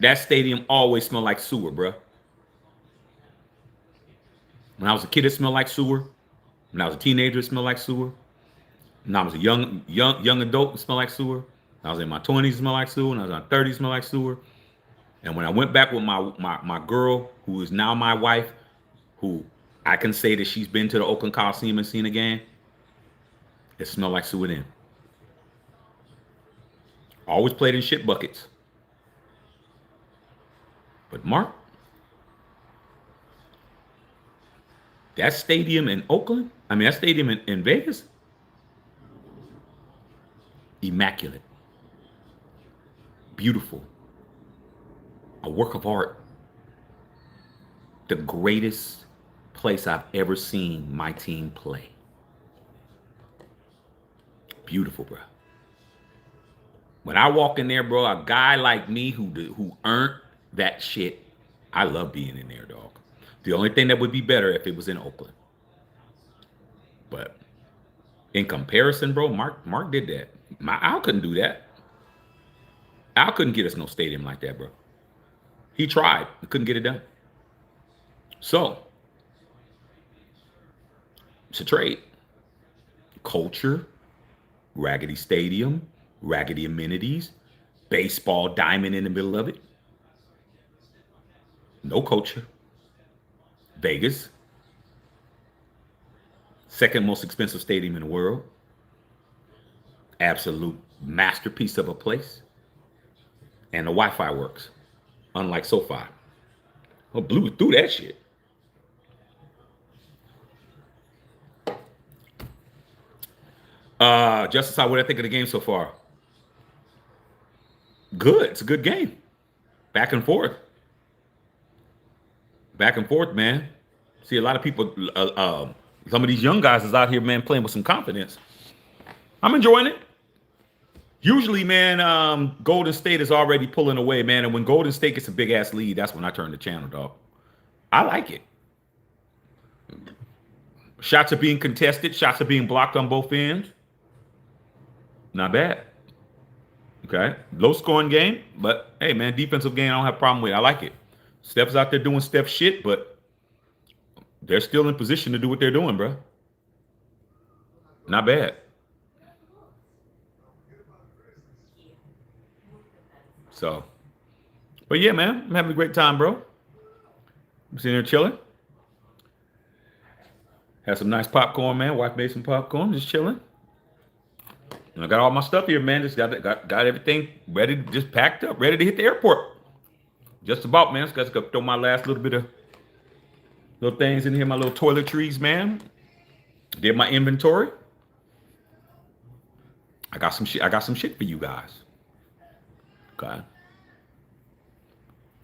That stadium always smelled like sewer, bro. When I was a kid, it smelled like sewer. When I was a teenager, it smelled like sewer. When I was a young adult, it smelled like sewer. When I was in my 20s, it smelled like sewer. When I was in my 30s, it smelled like sewer. And when I went back with my girl, who is now my wife, who I can say that she's been to the Oakland Coliseum and seen a game, it smelled like sewer then. Always played in shit buckets. But Mark, that stadium in Oakland, that stadium in Vegas, immaculate, beautiful, a work of art, the greatest place I've ever seen my team play. Beautiful, bro. When I walk in there, bro, a guy like me who earned that shit, I love being in there, dog. The only thing that would be better if it was in Oakland. But in comparison, bro, Mark did that. Al couldn't do that. Al couldn't get us no stadium like that, bro. He tried. He couldn't get it done. So, it's a trade. Culture, raggedy stadium, raggedy amenities, baseball diamond in the middle of it. No culture. Vegas, second most expensive stadium in the world. Absolute masterpiece of a place. And the Wi-Fi works, unlike SoFi. Oh, blew through that shit. Justice, what do I think of the game so far? Good. It's a good game. Back and forth. Back and forth, man. See, a lot of people, some of these young guys is out here, man, playing with some confidence. I'm enjoying it. Usually, man, Golden State is already pulling away, man. And when Golden State gets a big-ass lead, that's when I turn the channel, dog. I like it. Shots are being contested. Shots are being blocked on both ends. Not bad. Okay. Low-scoring game. But, hey, man, defensive game I don't have a problem with. I like it. Steph's out there doing Steph shit, but they're still in position to do what they're doing, bro. Not bad. So, but yeah, man, I'm having a great time, bro. I'm sitting here chilling. Had some nice popcorn, man. Wife made some popcorn, just chilling. And I got all my stuff here, man. Just got everything ready, just packed up, ready to hit the airport. Just about, man. Just got to throw my last little bit of little things in here, my little toiletries, man. Did my inventory. I got some shit. I got some shit for you guys. Okay.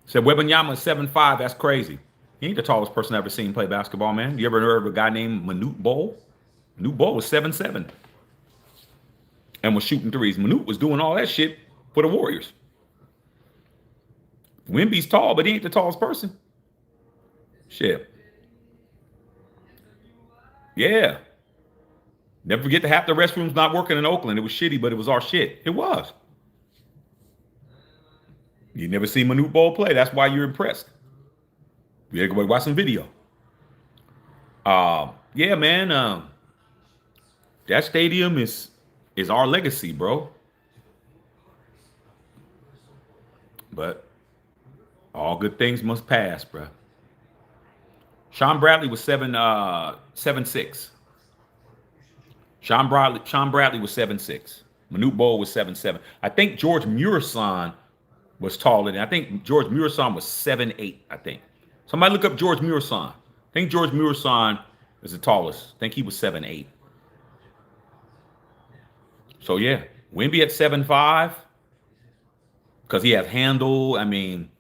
Said Wembanyama is 7'5". That's crazy. He ain't the tallest person I've ever seen play basketball, man. You ever heard of a guy named Manute Bol? Manute Bol was 7'7" and was shooting threes. Manute was doing all that shit for the Warriors. Wemby's tall, but he ain't the tallest person. Shit. Yeah. Never forget that half the restrooms not working in Oakland. It was shitty, but it was our shit. It was. You never see Manute Bol play. That's why you're impressed. You gotta go watch some video. Yeah, man. That stadium is our legacy, bro. But all good things must pass, bro. Sean Bradley was 7'6". Sean Bradley was 7'6". Manute Bol was 7'7". I think George Murison was taller than. I think George Murison was 7'8". I think. Somebody look up George Murison. I think George Murison is the tallest. I think he was 7'8". So yeah, Wemby at 7'5", because he has handle. I mean,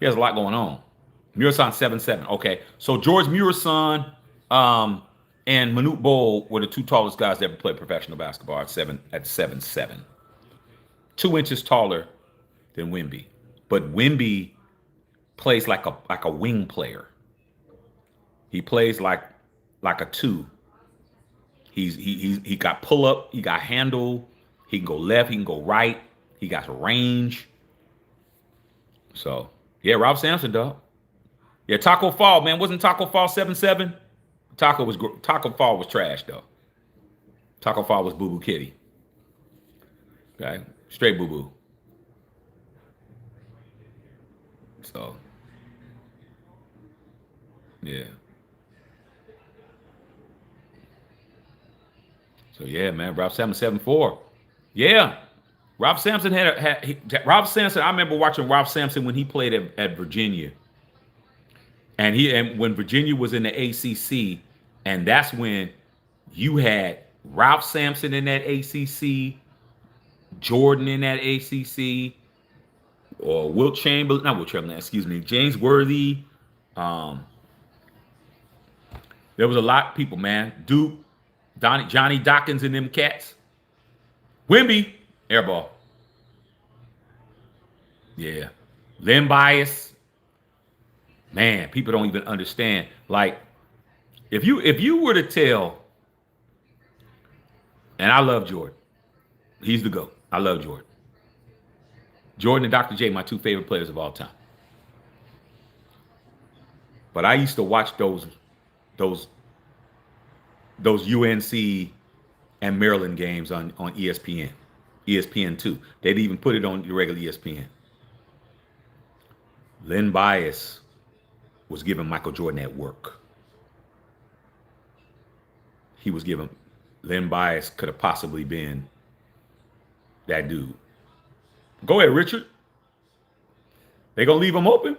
he has a lot going on. Murison 7'7". Okay, so George Murison and Manute Bol were the two tallest guys that ever played professional basketball at 7'7". 2 inches taller than Wemby, but Wemby plays like a wing player. He plays like a two. He got pull up, he got handle, he can go left, he can go right, he got range. So yeah, Rob Sampson, dog. Yeah, Taco Fall, man. Wasn't Taco Fall 7'7"? Taco Fall was trash though. Taco Fall was Boo Boo Kitty. Okay, straight boo boo. So yeah. So yeah, man. Rob Sampson 7'4". Yeah. Rob Sampson Rob Sampson. I remember watching Rob Sampson when he played at Virginia. And when Virginia was in the ACC, and that's when you had Ralph Sampson in that ACC, Jordan in that ACC, or Wilt Chamberlain, not Wilt Chamberlain, excuse me, James Worthy. There was a lot of people, man. Duke, Johnny Dawkins and them cats. Wemby, airball. Yeah. Len Bias. Man, people don't even understand. Like, if you were to tell, and I love Jordan. He's the GOAT. I love Jordan. Jordan and Dr. J, my two favorite players of all time. But I used to watch those UNC and Maryland games on ESPN. ESPN2. They'd even put it on the regular ESPN. Len Bias was giving Michael Jordan at work. He was giving. Len Bias could have possibly been that dude. Go ahead, Richard. They gonna leave him open?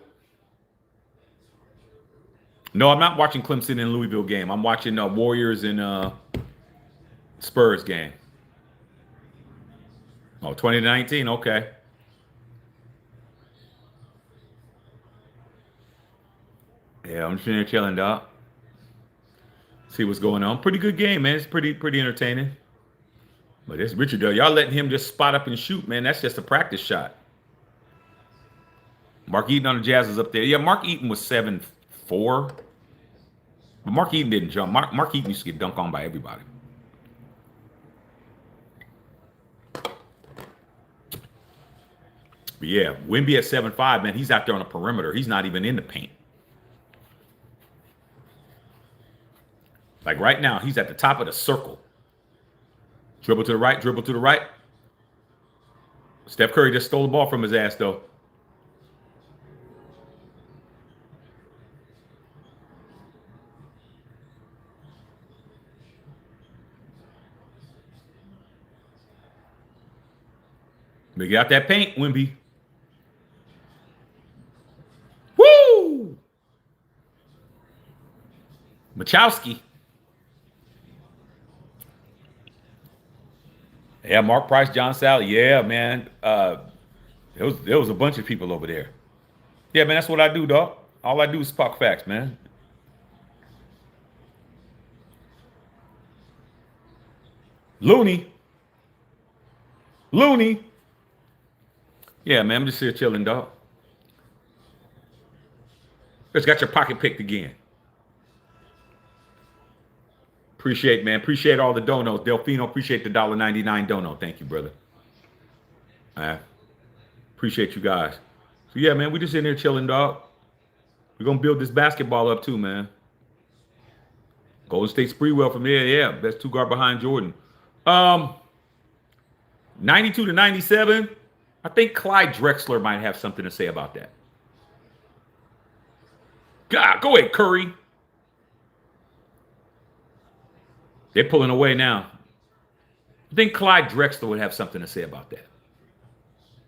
No, I'm not watching Clemson and Louisville game. I'm watching Warriors and Spurs game. Oh, 2019. Okay. Yeah, I'm just here chilling, dog. See what's going on. Pretty good game, man. It's pretty entertaining. But this Richard, y'all letting him just spot up and shoot, man. That's just a practice shot. Mark Eaton on the Jazz is up there. Yeah, Mark Eaton was 7'4". But Mark Eaton didn't jump. Mark Eaton used to get dunked on by everybody. But yeah, Wemby at 7'5", man. He's out there on the perimeter. He's not even in the paint. Like right now, he's at the top of the circle. Dribble to the right, dribble to the right. Steph Curry just stole the ball from his ass, though. Get out that paint, Wimby. Woo! Machowski. Yeah, Mark Price, John Sally. Yeah, man. There was a bunch of people over there. Yeah, man, that's what I do, dog. All I do is talk facts, man. Looney. Looney. Yeah, man, I'm just here chilling, dog. Just got your pocket picked again. Appreciate, man. Appreciate all the donos. Delfino, appreciate the $1.99 dono. Thank you, brother. Appreciate you guys. So yeah, man, we just in here chilling, dog. We're gonna build this basketball up too, man. Golden State Spreewell from there, yeah. Best two guard behind Jordan. 92 to 97. I think Clyde Drexler might have something to say about that. God, go ahead, Curry. They're pulling away now. I think Clyde Drexler would have something to say about that.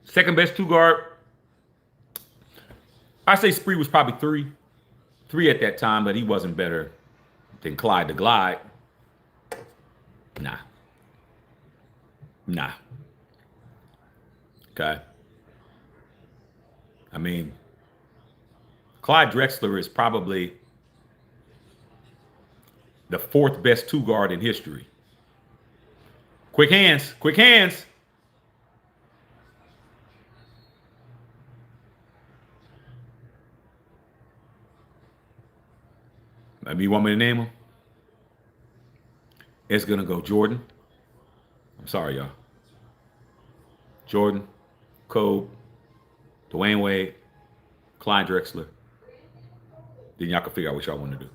Second best two guard. I say Spree was probably three at that time, but he wasn't better than Clyde the Glide. Nah. Okay. I mean, Clyde Drexler is probably the fourth best two guard in history. Quick hands. Quick hands. Maybe you want me to name him? It's going to go Jordan. I'm sorry, y'all. Jordan, Kobe, Dwayne Wade, Clyde Drexler. Then y'all can figure out what y'all want to do.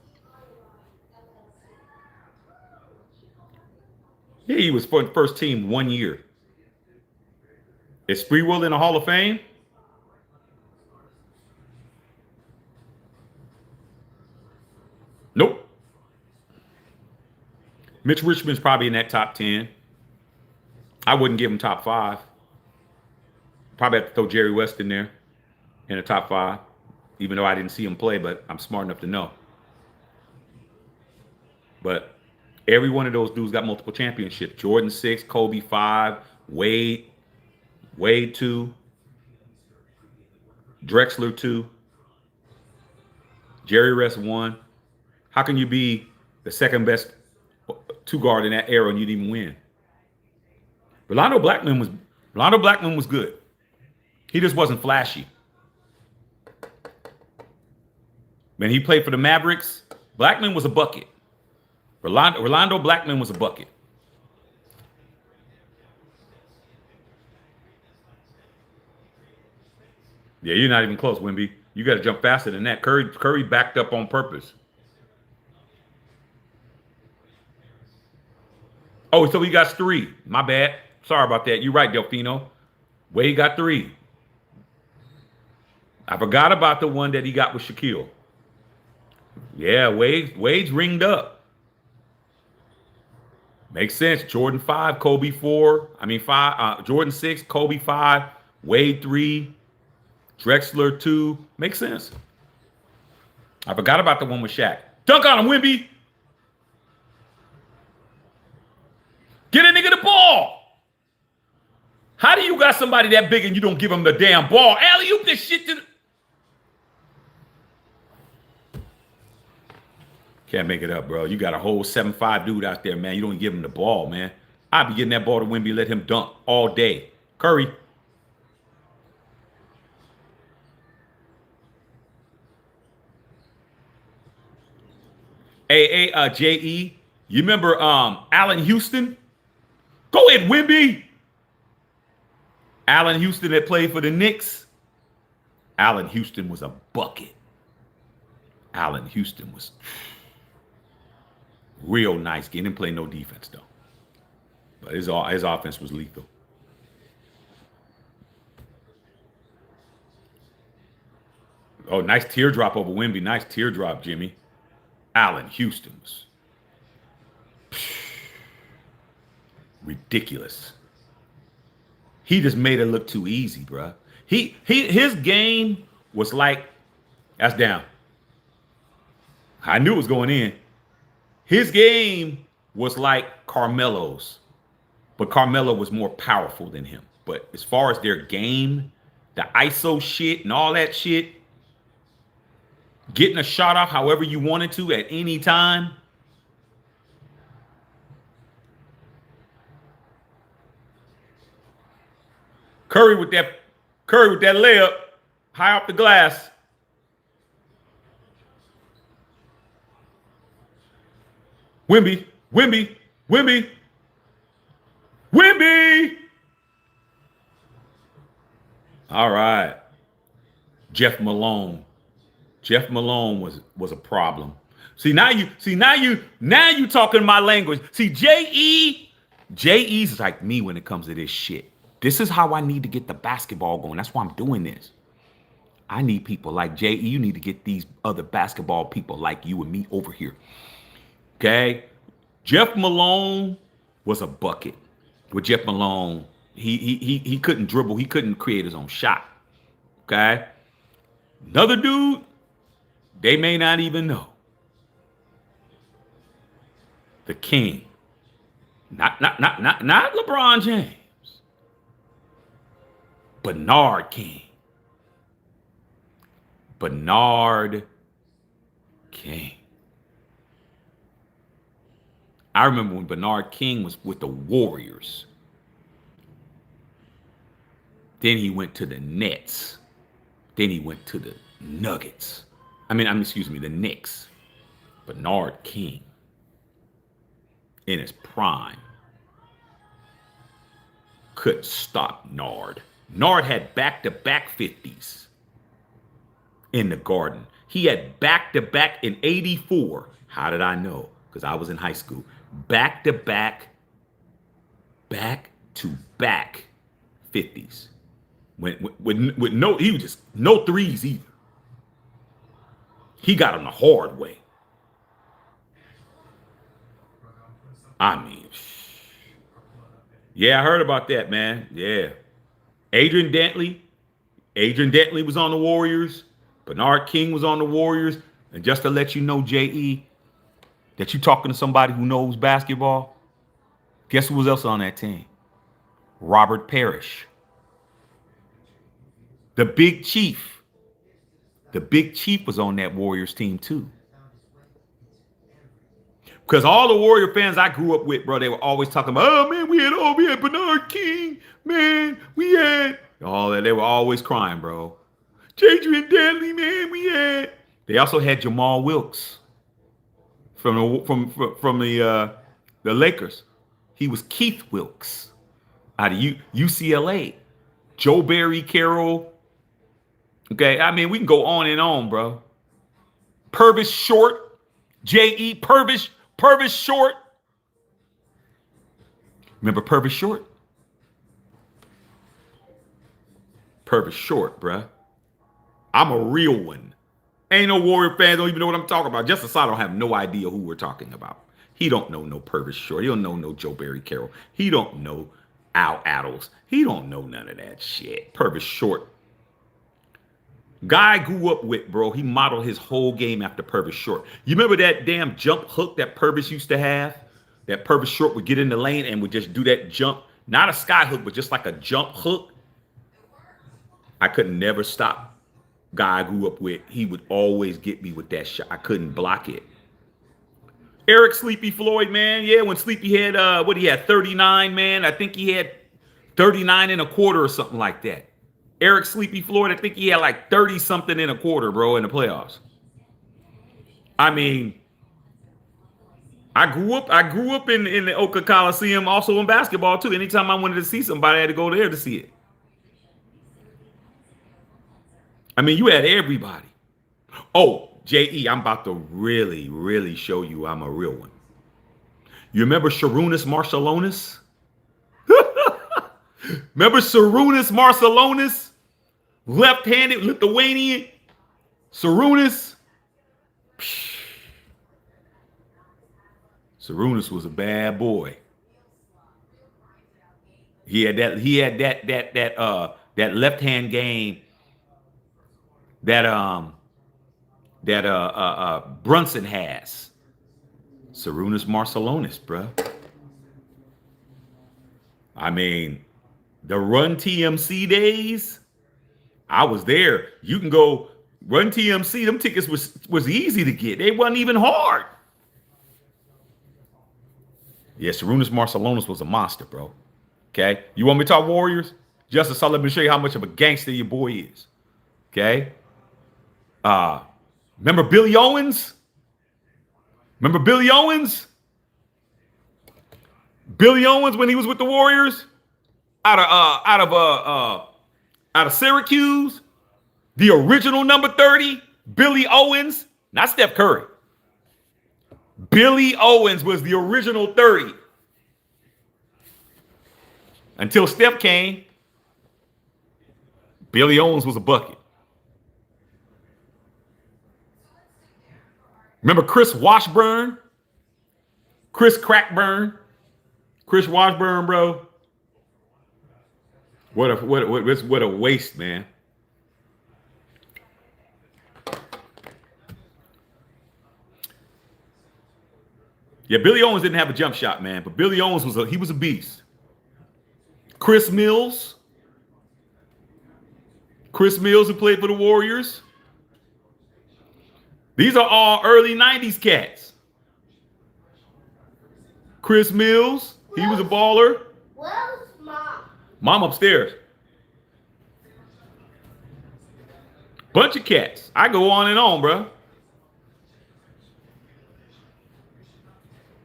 Yeah, he was for the first team 1 year. Is Spreewell in the Hall of Fame? Nope. Mitch Richmond's probably in that top 10. I wouldn't give him top 5. Probably have to throw Jerry West in there in the top 5, even though I didn't see him play, but I'm smart enough to know. But every one of those dudes got multiple championships. Jordan 6, Kobe 5, Wade 2, Drexler 2, Jerry West 1. How can you be the second best two guard in that era and you didn't even win? Rolando Blackman was good. He just wasn't flashy. When he played for the Mavericks, Blackman was a bucket. Rolando Blackman was a bucket. Yeah, you're not even close, Wimby. You got to jump faster than that. Curry backed up on purpose. Oh, so he got 3. My bad. Sorry about that. You're right, Delfino. Wade got 3. I forgot about the one that he got with Shaquille. Yeah, Wade's ringed up. Makes sense. Jordan 5, Kobe 4. I mean 5. Jordan 6, Kobe 5, Wade 3, Drexler 2. Makes sense. I forgot about the one with Shaq. Dunk on him, Wimby. Get a nigga the ball. How do you got somebody that big and you don't give him the damn ball? Alley-oop this shit to the... Can't make it up, bro. You got a whole 7'5" dude out there, man. You don't give him the ball, man. I'd be getting that ball to Wimby, let him dunk all day. Curry. Hey, J.E., you remember Allen Houston? Go ahead, Wimby. Allen Houston that played for the Knicks. Allen Houston was a bucket. Allen Houston was real nice. He didn't play no defense, though. But his offense was lethal. Oh, nice teardrop over Wimby. Nice teardrop, Jimmy. Allen Houston was ridiculous. He just made it look too easy, bruh. His game was like, that's down. I knew it was going in. His game was like Carmelo's, but Carmelo was more powerful than him. But as far as their game, the ISO shit and all that shit, getting a shot off however you wanted to at any time. Curry with that layup high off the glass. Wimby, Wimby, Wimby, Wimby. All right. Jeff Malone. Jeff Malone was a problem. Now you talking my language. See, J.E.'s like me when it comes to this shit. This is how I need to get the basketball going. That's why I'm doing this. I need people like J.E. You need to get these other basketball people like you and me over here. Okay? Jeff Malone was a bucket. With Jeff Malone, he couldn't dribble. He couldn't create his own shot. Okay? Another dude, they may not even know. The king. Not LeBron James. Bernard King. Bernard King. I remember when Bernard King was with the Warriors. Then he went to the Nets. Then he went to the Nuggets. Excuse me, the Knicks. Bernard King. In his prime. Couldn't stop Nard. Nard had back-to-back 50s in the Garden. He had back-to-back in 84. How did I know? Because I was in high school. Back-to-back 50s. With no, he was just no threes either. He got them the hard way. Yeah, I heard about that, man. Yeah. Adrian Dantley was on the Warriors. Bernard King was on the Warriors. And just to let you know, J.E., that you talking to somebody who knows basketball, guess who was else on that team? Robert Parrish. The Big Chief. The Big Chief was on that Warriors team too. Because all the Warrior fans I grew up with, bro, they were always talking about, oh, man, we had Bernard King. Man, we had all that. They were always crying, bro. Adrian Dantley, man, we had. They also had Jamal Wilkes from the Lakers. He was Keith Wilkes out of UCLA. Joe Barry Carroll. Okay, we can go on and on, bro. Purvis Short. J.E. Purvis Short. Remember Purvis Short? Purvis Short, bruh. I'm a real one. Ain't no Warrior fans don't even know what I'm talking about. Just Asad don't have no idea who we're talking about. He don't know no Purvis Short. He don't know no Joe Barry Carroll. He don't know Al Addles. He don't know none of that shit. Purvis Short. Guy I grew up with, bro. He modeled his whole game after Purvis Short. You remember that damn jump hook that Purvis used to have? That Purvis Short would get in the lane and would just do that jump. Not a sky hook, but just like a jump hook. I could never stop. Guy I grew up with, he would always get me with that shot. I couldn't block it. Eric Sleepy Floyd, man. Yeah, when Sleepy had, he had 39, man. I think he had 39 and a quarter or something like that. Eric Sleepy Floyd, I think he had like 30 something in a quarter, bro, in the playoffs. I grew up in the Oka Coliseum, also in basketball too. Anytime I wanted to see somebody, I had to go there to see it. You had everybody. Oh, J.E., I'm about to really, really show you I'm a real one. You remember Sharunas Marcellonis? Remember Sharunas Marcellonis? Left-handed Lithuanian. Sarunas. Sarunas was a bad boy. That left hand game that Brunson has. Sarunas Marcelonis, bruh. I mean, the Run TMC days, I was there. You can go Run TMC. Them tickets was easy to get. They wasn't even hard. Yeah, Sarunas Marcelonis was a monster, bro. Okay, you want me to talk Warriors? Justice, let me show you how much of a gangster your boy is. Okay. Remember Billy Owens? Remember Billy Owens? Billy Owens when he was with the Warriors out of Syracuse, the original number 30, Billy Owens, not Steph Curry. Billy Owens was the original 30 until Steph came. Billy Owens was a bucket. Remember Chris Washburn? Chris Crackburn? Chris Washburn, bro. What a waste, man. Yeah, Billy Owens didn't have a jump shot, man, but Billy Owens was a beast. Chris Mills. Chris Mills, who played for the Warriors. These are all early 90s cats. Chris Mills, he was a baller. Where's Mom? Mom upstairs. Bunch of cats. I go on and on, bro.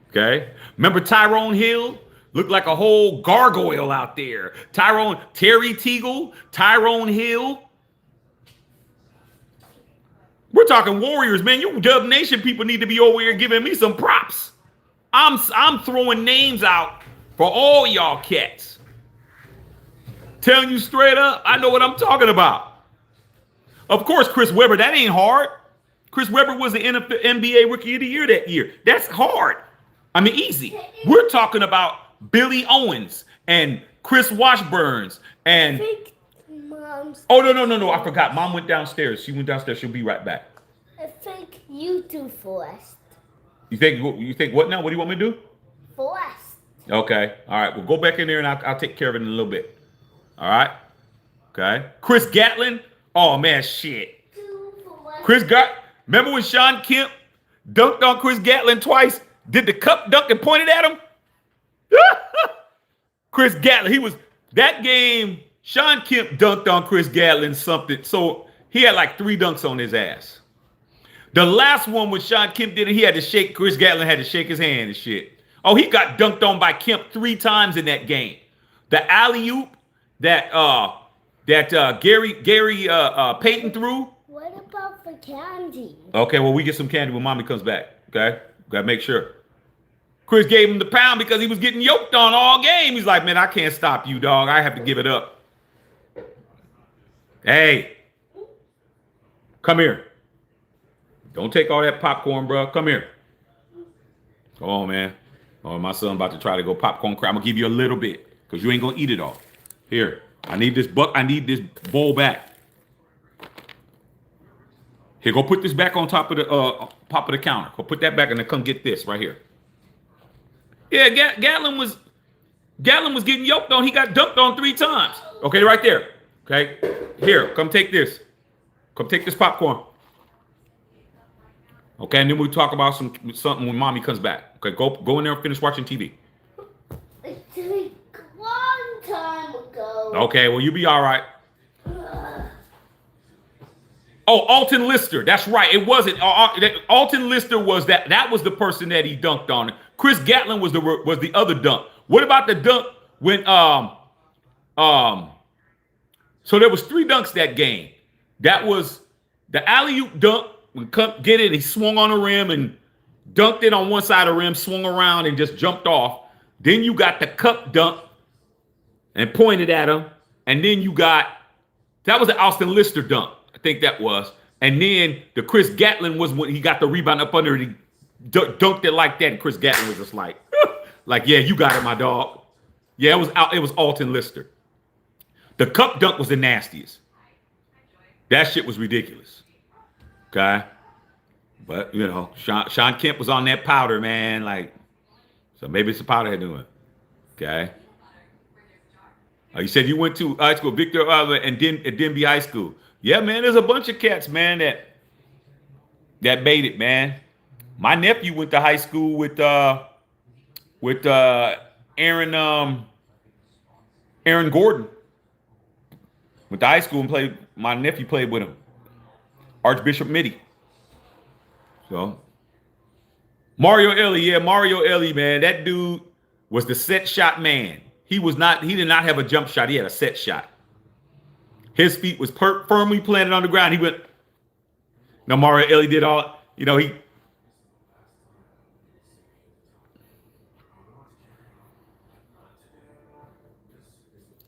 Okay. Remember Tyrone Hill? Looked like a whole gargoyle out there. Terry Teagle, Tyrone Hill. We're talking Warriors, man. You Dub Nation people need to be over here giving me some props. I'm throwing names out for all y'all cats. Telling you straight up, I know what I'm talking about. Of course, Chris Webber, that ain't hard. Chris Webber was the NBA Rookie of the Year that year. That's hard. I mean, easy. We're talking about Billy Owens and Chris Washburns and... Oh, no. I forgot. Mom went downstairs. She went downstairs. She'll be right back. I think you do first. You think what now? What do you want me to do? First. Okay. All right. We'll go back in there and I'll take care of it in a little bit. All right. Okay. Chris Gatlin. Oh, man, shit. Remember when Sean Kemp dunked on Chris Gatlin twice? Did the cup dunk and pointed at him? Chris Gatlin, that game, Sean Kemp dunked on Chris Gatlin something. So he had like 3 dunks on his ass. The last one when Sean Kemp did it, Chris Gatlin had to shake his hand and shit. Oh, he got dunked on by Kemp 3 times in that game. The alley-oop that Gary Payton threw. What about the candy? Okay, well, we get some candy when Mommy comes back. Okay? Gotta make sure. Chris gave him the pound because he was getting yoked on all game. He's like, man, I can't stop you, dog. I have to give it up. Hey, come here. Don't take all that popcorn, bro. Come here. Come on, man. Oh, my son about to try to go popcorn crack. I'm gonna give you a little bit because you ain't gonna eat it all. Here, I need this bowl back. Here, go put this back on top of the counter. Go put that back and then come get this right here. Yeah, Gatlin was getting yoked on. He got dunked on 3 times. Okay, right there. Okay, here, come take this. Come take this popcorn. Okay, and then we'll talk about something when Mommy comes back. Okay, go in there and finish watching TV. It's a long time ago. Okay, well, you be all right. Oh, Alton Lister. That's right. It wasn't. Alton Lister was that. That was the person that he dunked on. Chris Gatlin was the other dunk. What about the dunk when So there was 3 dunks that game. That was the alley-oop dunk. When Cup get it, he swung on the rim and dunked it on one side of the rim, swung around and just jumped off. Then you got the Cup dunk and pointed at him. And then that was the Alton Lister dunk. I think that was. And then the Chris Gatlin was when he got the rebound up under it. He dunked it like that. And Chris Gatlin was just like, yeah, you got it, my dog. Yeah, it was Alton Lister. The cup dunk was the nastiest. That shit was ridiculous. Okay. But you know, Sean Kemp was on that powder, man. Like, so maybe it's the powder head doing. Okay. You said you went to high school, Victor and Denby High School. Yeah, man. There's a bunch of cats, man, that made it, man. My nephew went to high school with Aaron Gordon. Went to high school and played. My nephew played with him, Archbishop Mitty. So Mario Ellie, yeah, Mario Ellie, man. That dude was the set shot man. He did not have a jump shot. He had a set shot. His feet was firmly planted on the ground. He went. Now Mario Ellie did all, you know, he.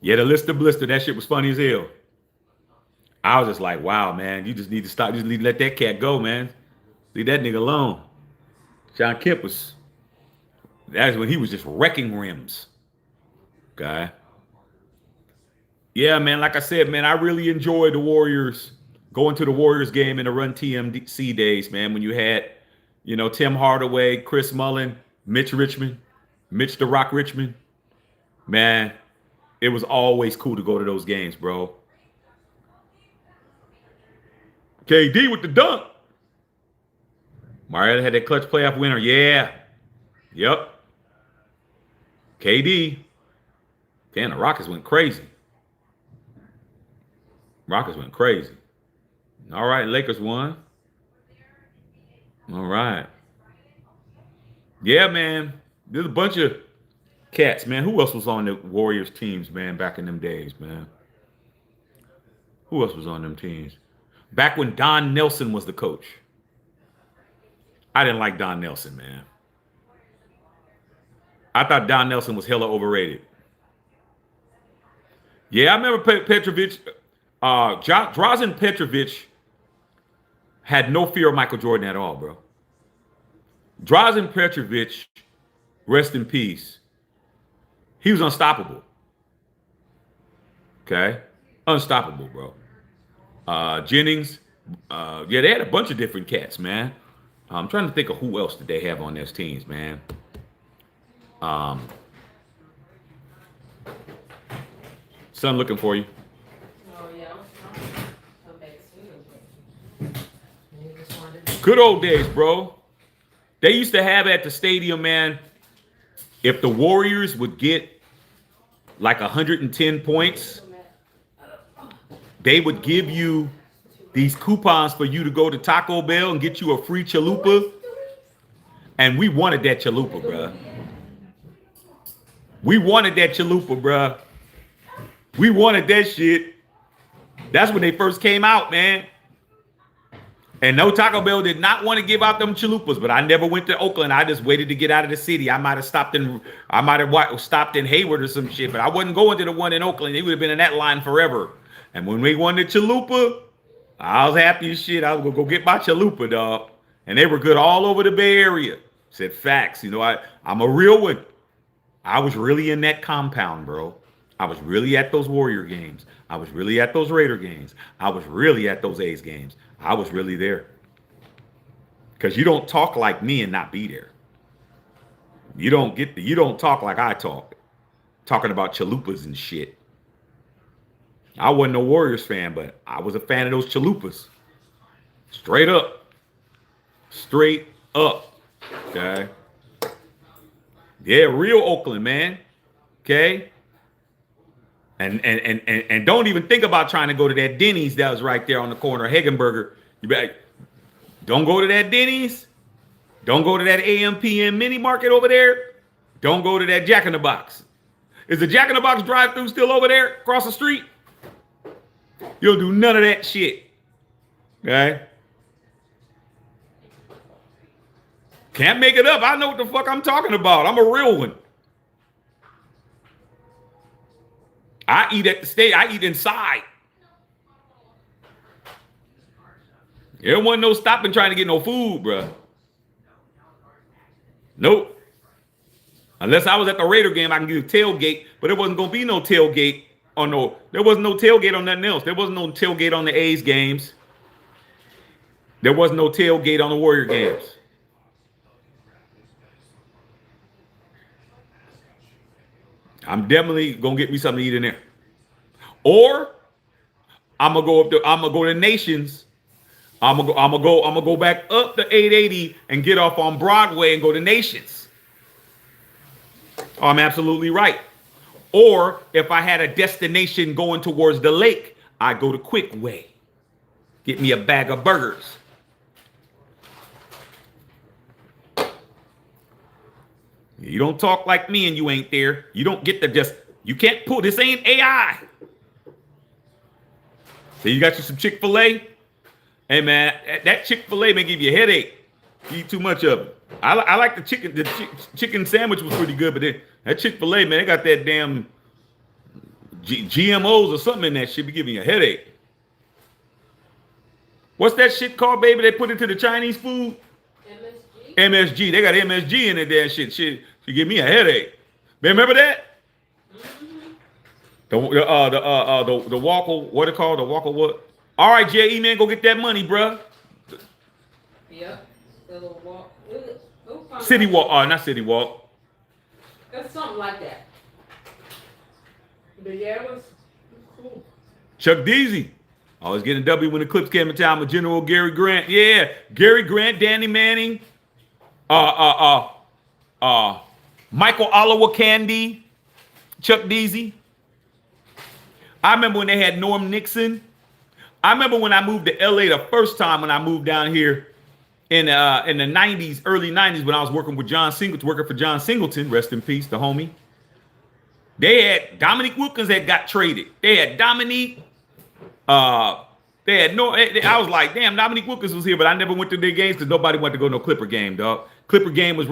Yeah, the Lister Blister, that shit was funny as hell. I was just like, wow, man, you just need to stop. You just need to let that cat go, man. Leave that nigga alone. Sean Kemp that's when he was just wrecking rims. Okay. Yeah, man, like I said, man, I really enjoyed the Warriors, going to the Warriors game in the Run TMC days, man, when you had, you know, Tim Hardaway, Chris Mullin, Mitch the Rock Richmond. Man, it was always cool to go to those games, bro. KD with the dunk. Mario had that clutch playoff winner. Yeah. Yep. KD. Damn, the Rockets went crazy. All right, Lakers won. All right. Yeah, man. There's a bunch of cats, man. Who else was on the Warriors teams, man, back in them days, man? Who else was on them teams? Back when Don Nelson was the coach. I didn't like Don Nelson, man. I thought Don Nelson was hella overrated. Yeah, I remember Petrovic. Drazen Petrovic had no fear of Michael Jordan at all, bro. Drazen Petrovic, rest in peace. He was unstoppable. Okay? Unstoppable, bro. Jennings. Yeah, they had a bunch of different cats, man. I'm trying to think of who else did they have on those teams, man. Son looking for you. Oh, yeah, I'm back soon. Good old days, bro. They used to have at the stadium, man, if the Warriors would get like 110 points, they would give you these coupons for you to go to Taco Bell and get you a free chalupa. And we wanted that chalupa, bro. We wanted that chalupa, bro. We wanted that shit. That's when they first came out, man. And no, Taco Bell did not want to give out them chalupas, but I never went to Oakland. I just waited to get out of the city. I might have stopped in Hayward or some shit, but I wasn't going to the one in Oakland. They would have been in that line forever. And when we won the chalupa, I was happy as shit. I was gonna go get my chalupa, dog. And they were good all over the Bay Area. Said facts. You know, I'm a real one. I was really in that compound, bro. I was really at those Warrior games. I was really at those Raider games. I was really at those A's games. I was really there. Because you don't talk like me and not be there. You don't talk like I talk. Talking about chalupas and shit. I wasn't a Warriors fan, but I was a fan of those chalupas. Straight up. Straight up. Okay. Yeah, real Oakland, man. Okay. And don't even think about trying to go to that Denny's that was right there on the corner of Hagenberger. You better don't go to that Denny's. Don't go to that AM/PM mini market over there. Don't go to that Jack in the Box. Is the Jack in the Box drive-thru still over there across the street? You'll do none of that shit. Okay? Can't make it up. I know what the fuck I'm talking about. I'm a real one. I eat at the stage. I eat inside. There wasn't no stopping trying to get no food, bro. Nope. Unless I was at the Raider game, I can give tailgate, but there wasn't gonna be no tailgate on no. There was no tailgate on nothing else. There wasn't no tailgate on the A's games. There was no tailgate on the Warrior games. I'm definitely gonna get me something to eat in there. Or I'm gonna go up to Nations. I'm gonna go back up the 880 and get off on Broadway and go to Nations. Oh, I'm absolutely right. Or if I had a destination going towards the lake, I go to Quick Way. Get me a bag of burgers. You don't talk like me and you ain't there. You don't get you can't pull, this ain't AI. So you got you some Chick-fil-A? Hey man, that Chick-fil-A may give you a headache. You eat too much of it. I like the chicken sandwich was pretty good, but that Chick-fil-A, man, they got that damn GMOs or something in that shit be giving you a headache. What's that shit called, baby? They put into the Chinese food? MSG. They got MSG in it there and shit. Shit, she give me a headache. Remember that? Mm-hmm. The Walker, what it called? The Walker what? All right, J.E. man, go get that money, bruh. Yep. City Walk. Not City Walk. That's something like that. But yeah, it was cool. Chuck Deasy. I was getting a W when the Clips came in town with General Gary Grant. Yeah, Gary Grant, Danny Manning, Michael Olowokandi, Chuck Deasy. I remember when they had Norm Nixon. I remember when I moved to LA the first time when I moved down here in the 90s, early 90s, when I was working with working for John Singleton, rest in peace, the homie. They had Dominique Wilkins that got traded. They had Dominique. They had I was like, damn, Dominique Wilkins was here, but I never went to their games because nobody wanted to go to no Clipper game, dog. Clipper game was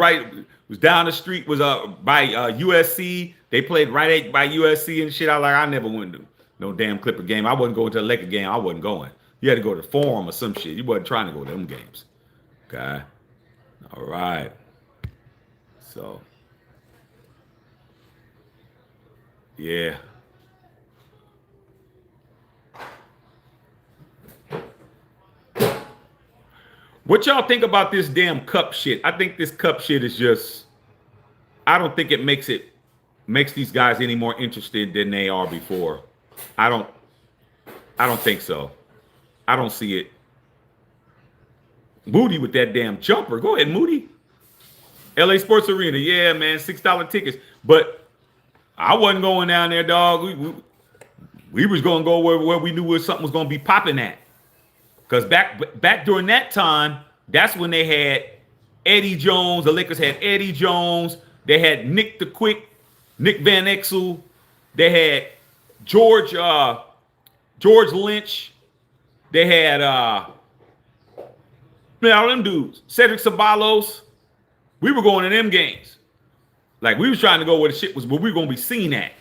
down the street, was by USC. They played by USC and shit. I was like, I never went to no damn Clipper game. I wasn't going to a Laker game. I wasn't going. You had to go to the Forum or some shit. You wasn't trying to go to them games. Okay. All right. So, yeah. What y'all think about this damn cup shit? I think this cup shit is just, I don't think it makes these guys any more interested than they are before. I don't think so. I don't see it. Moody with that damn jumper. Go ahead, Moody. LA Sports Arena. Yeah, man, $6 tickets. But I wasn't going down there, dog. We was going to go where we knew where something was going to be popping at. Because back during that time, that's when they had Eddie Jones. The Lakers had Eddie Jones. They had Nick the Quick, Nick Van Exel. They had George Lynch. They had all them dudes. Cedric Ceballos. We were going to them games. Like we was trying to go where the shit was, where we were gonna be seen at.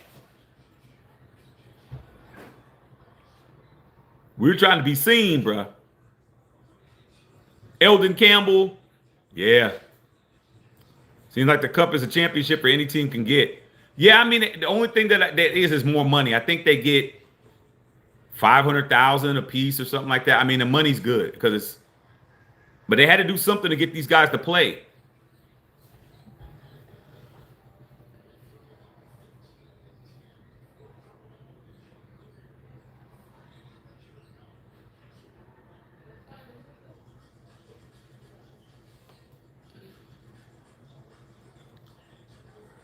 We were trying to be seen, bruh. Eldon Campbell, yeah. Seems like the cup is a championship for any team can get. Yeah, I mean, the only thing that is more money. I think they get $500,000 a piece or something like that. I mean, the money's good because but they had to do something to get these guys to play.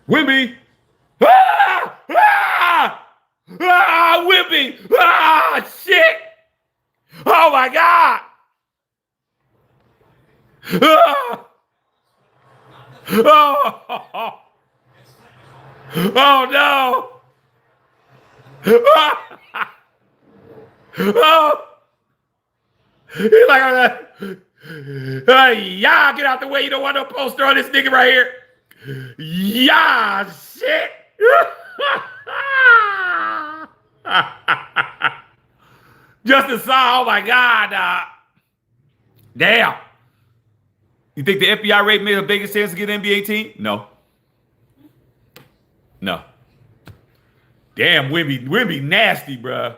Wimby! Ah! Ah! Ah! Wimby! Ah! Shit! Oh my God! Ah! Oh! Oh no! Ah! Oh! He's like, hey, y'all get out the way. You don't want no poster on this nigga right here. Yeah, shit. Justin Saw, oh my God. Damn. You think the FBI raid made a bigger sense to get an NBA team? No. No. Damn, Wimby nasty, bruh.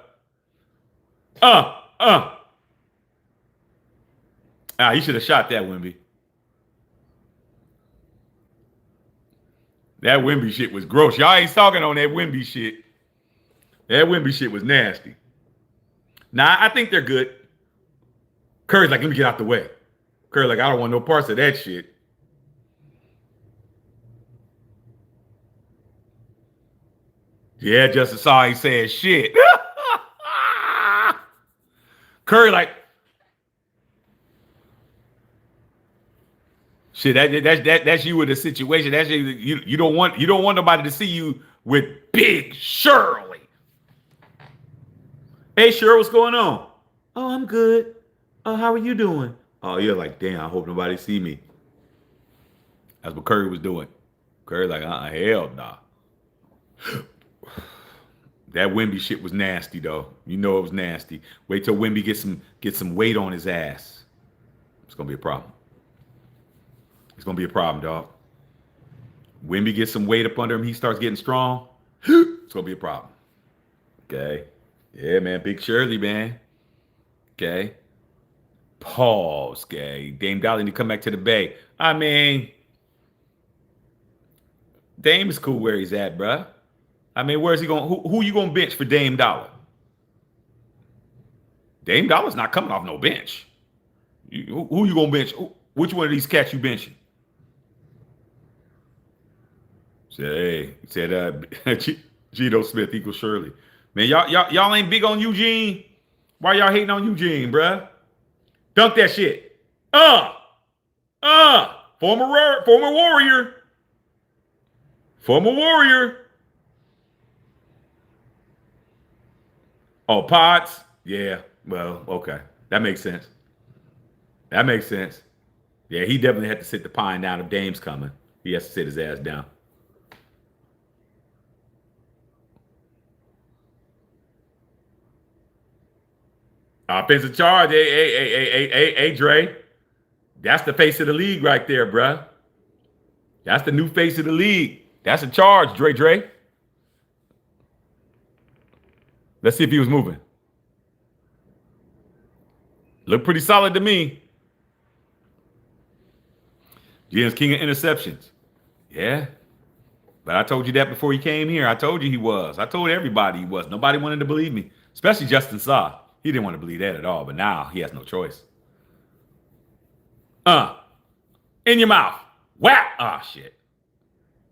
He should have shot that Wimby. That Wimby shit was gross. Y'all ain't talking on that Wimby shit. That Wimby shit was nasty. Nah, I think they're good. Curry's like, let me get out the way. Curry like, I don't want no parts of that shit. Yeah, Justice saw he said shit. Curry like, shit. That's you in the situation. That's you don't want nobody to see you with Big Shirley. Hey, Shirley, what's going on? Oh, I'm good. Oh, how are you doing? Oh, you're like, damn. I hope nobody see me. That's what Curry was doing. Curry like, hell nah. That Wimby shit was nasty though. You know it was nasty. Wait till Wimby get some weight on his ass. It's gonna be a problem. It's gonna be a problem, dog. Wimby gets some weight up under him. He starts getting strong. It's gonna be a problem. Okay. Yeah, man. Big Shirley, man. Okay. Pause. Okay. Dame Dolly need to come back to the Bay. I mean, Dame is cool where he's at, bruh. I mean, where's he going? Who you gonna bench for Dame Dollar? Dame Dollar's not coming off no bench. Who you gonna bench? Which one of these cats you benching? Said Geno Smith equals Shirley. Man, y'all ain't big on Eugene. Why y'all hating on Eugene, bruh? Dunk that shit. Former warrior. Former warrior. Oh, Pods? Yeah. Well, okay. That makes sense. That makes sense. Yeah, he definitely had to sit the pine down if Dame's coming. He has to sit his ass down. Offensive charge. Hey, Dre. That's the face of the league right there, bruh. That's the new face of the league. That's a charge, Dre. Let's see if he was moving. Looked pretty solid to me. Jim's king of interceptions. Yeah. But I told you that before he came here. I told you he was. I told everybody he was. Nobody wanted to believe me, especially Justin Saw. He didn't want to believe that at all, but now he has no choice. In your mouth. Whap! Oh, shit.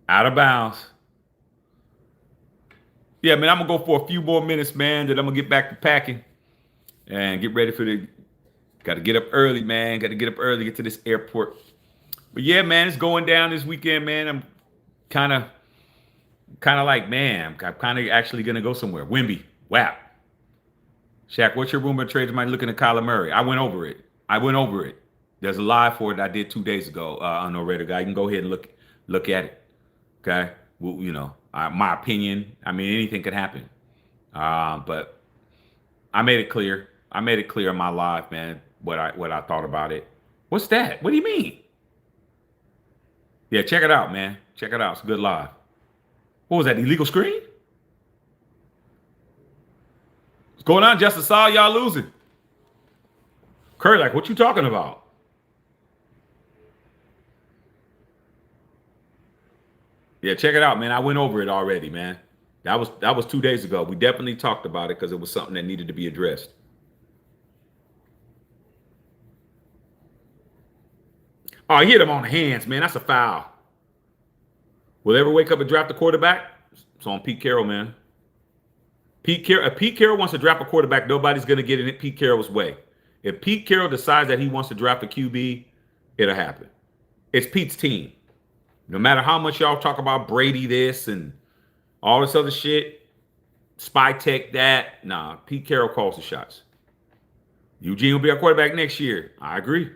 Out of bounds. Yeah, man, I'm going to go for a few more minutes, man, then I'm going to get back to packing and get ready for got to get up early, man. Got to get up early, get to this airport. But yeah, man, it's going down this weekend, man. I'm kind of like, man, I'm kind of actually going to go somewhere. Wimby, whap. Shaq, what's your rumor of trades? Am I looking at Kyler Murray? I went over it. There's a live for it I did 2 days ago on No Raider Guy. You can go ahead and look at it. Okay? Well, you know, my opinion. I mean, anything could happen. But I made it clear. I made it clear in my live, man, what I thought about it. What's that? What do you mean? Yeah, check it out, man. Check it out. It's a good live. What was that? Illegal screen? What's going on, Justice Saw? Y'all losing. Curry, like, what you talking about? Yeah, check it out, man. I went over it already, man. That was 2 days ago. We definitely talked about it because it was something that needed to be addressed. Oh, he hit him on the hands, man. That's a foul. Will they ever wake up and draft a quarterback? It's on Pete Carroll, man. Pete Carroll wants to draft a quarterback. Nobody's going to get in Pete Carroll's way. If Pete Carroll decides that he wants to draft a QB, it'll happen. It's Pete's team. No matter how much y'all talk about Brady this and all this other shit, spy tech that, nah, Pete Carroll calls the shots. Eugene will be our quarterback next year. I agree.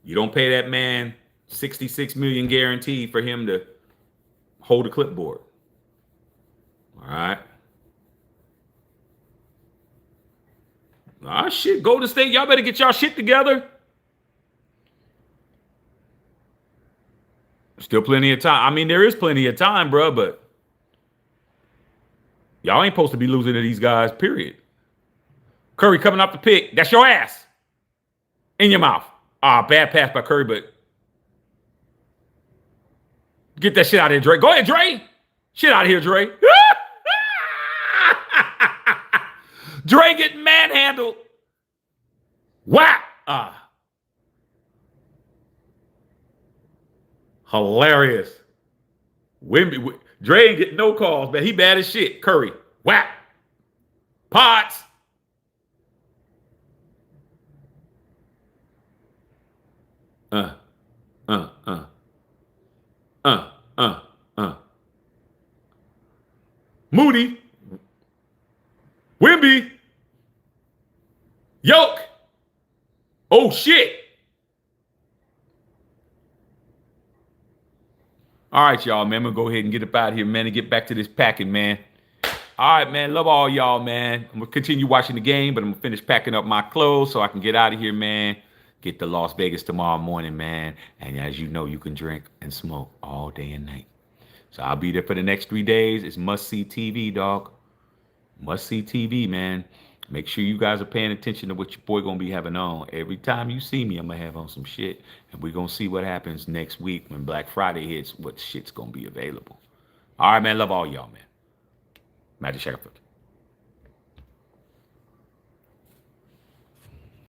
You don't pay that man $66 million guaranteed for him to hold a clipboard. All right. Ah, shit, Golden State, y'all better get y'all shit together. Still plenty of time. I mean, there is plenty of time, bro, but y'all ain't supposed to be losing to these guys, period. Curry coming off the pick. That's your ass. In your mouth. Ah, bad pass by Curry, but get that shit out of here, Dre. Go ahead, Dre. Shit out of here, Dre. Dre getting manhandled. Whap! Ah. Hilarious. Wimby, Dre ain't getting no calls, man. He bad as shit. Curry. Whap. Potts. Uh, uh, uh, uh, uh. Moody. Wimby. Yoke. Oh, shit. All right, y'all, man. I'm going to go ahead and get up out of here, man, and get back to this packing, man. All right, man. Love all y'all, man. I'm going to continue watching the game, but I'm going to finish packing up my clothes so I can get out of here, man. Get to Las Vegas tomorrow morning, man. And as you know, you can drink and smoke all day and night. So I'll be there for the next 3 days. It's must-see TV, dog. Must-see TV, man. Make sure you guys are paying attention to what your boy going to be having on. Every time you see me, I'm going to have on some shit. And we're going to see what happens next week when Black Friday hits, what shit's going to be available. All right, man. Love all y'all, man. Magic Shackelford.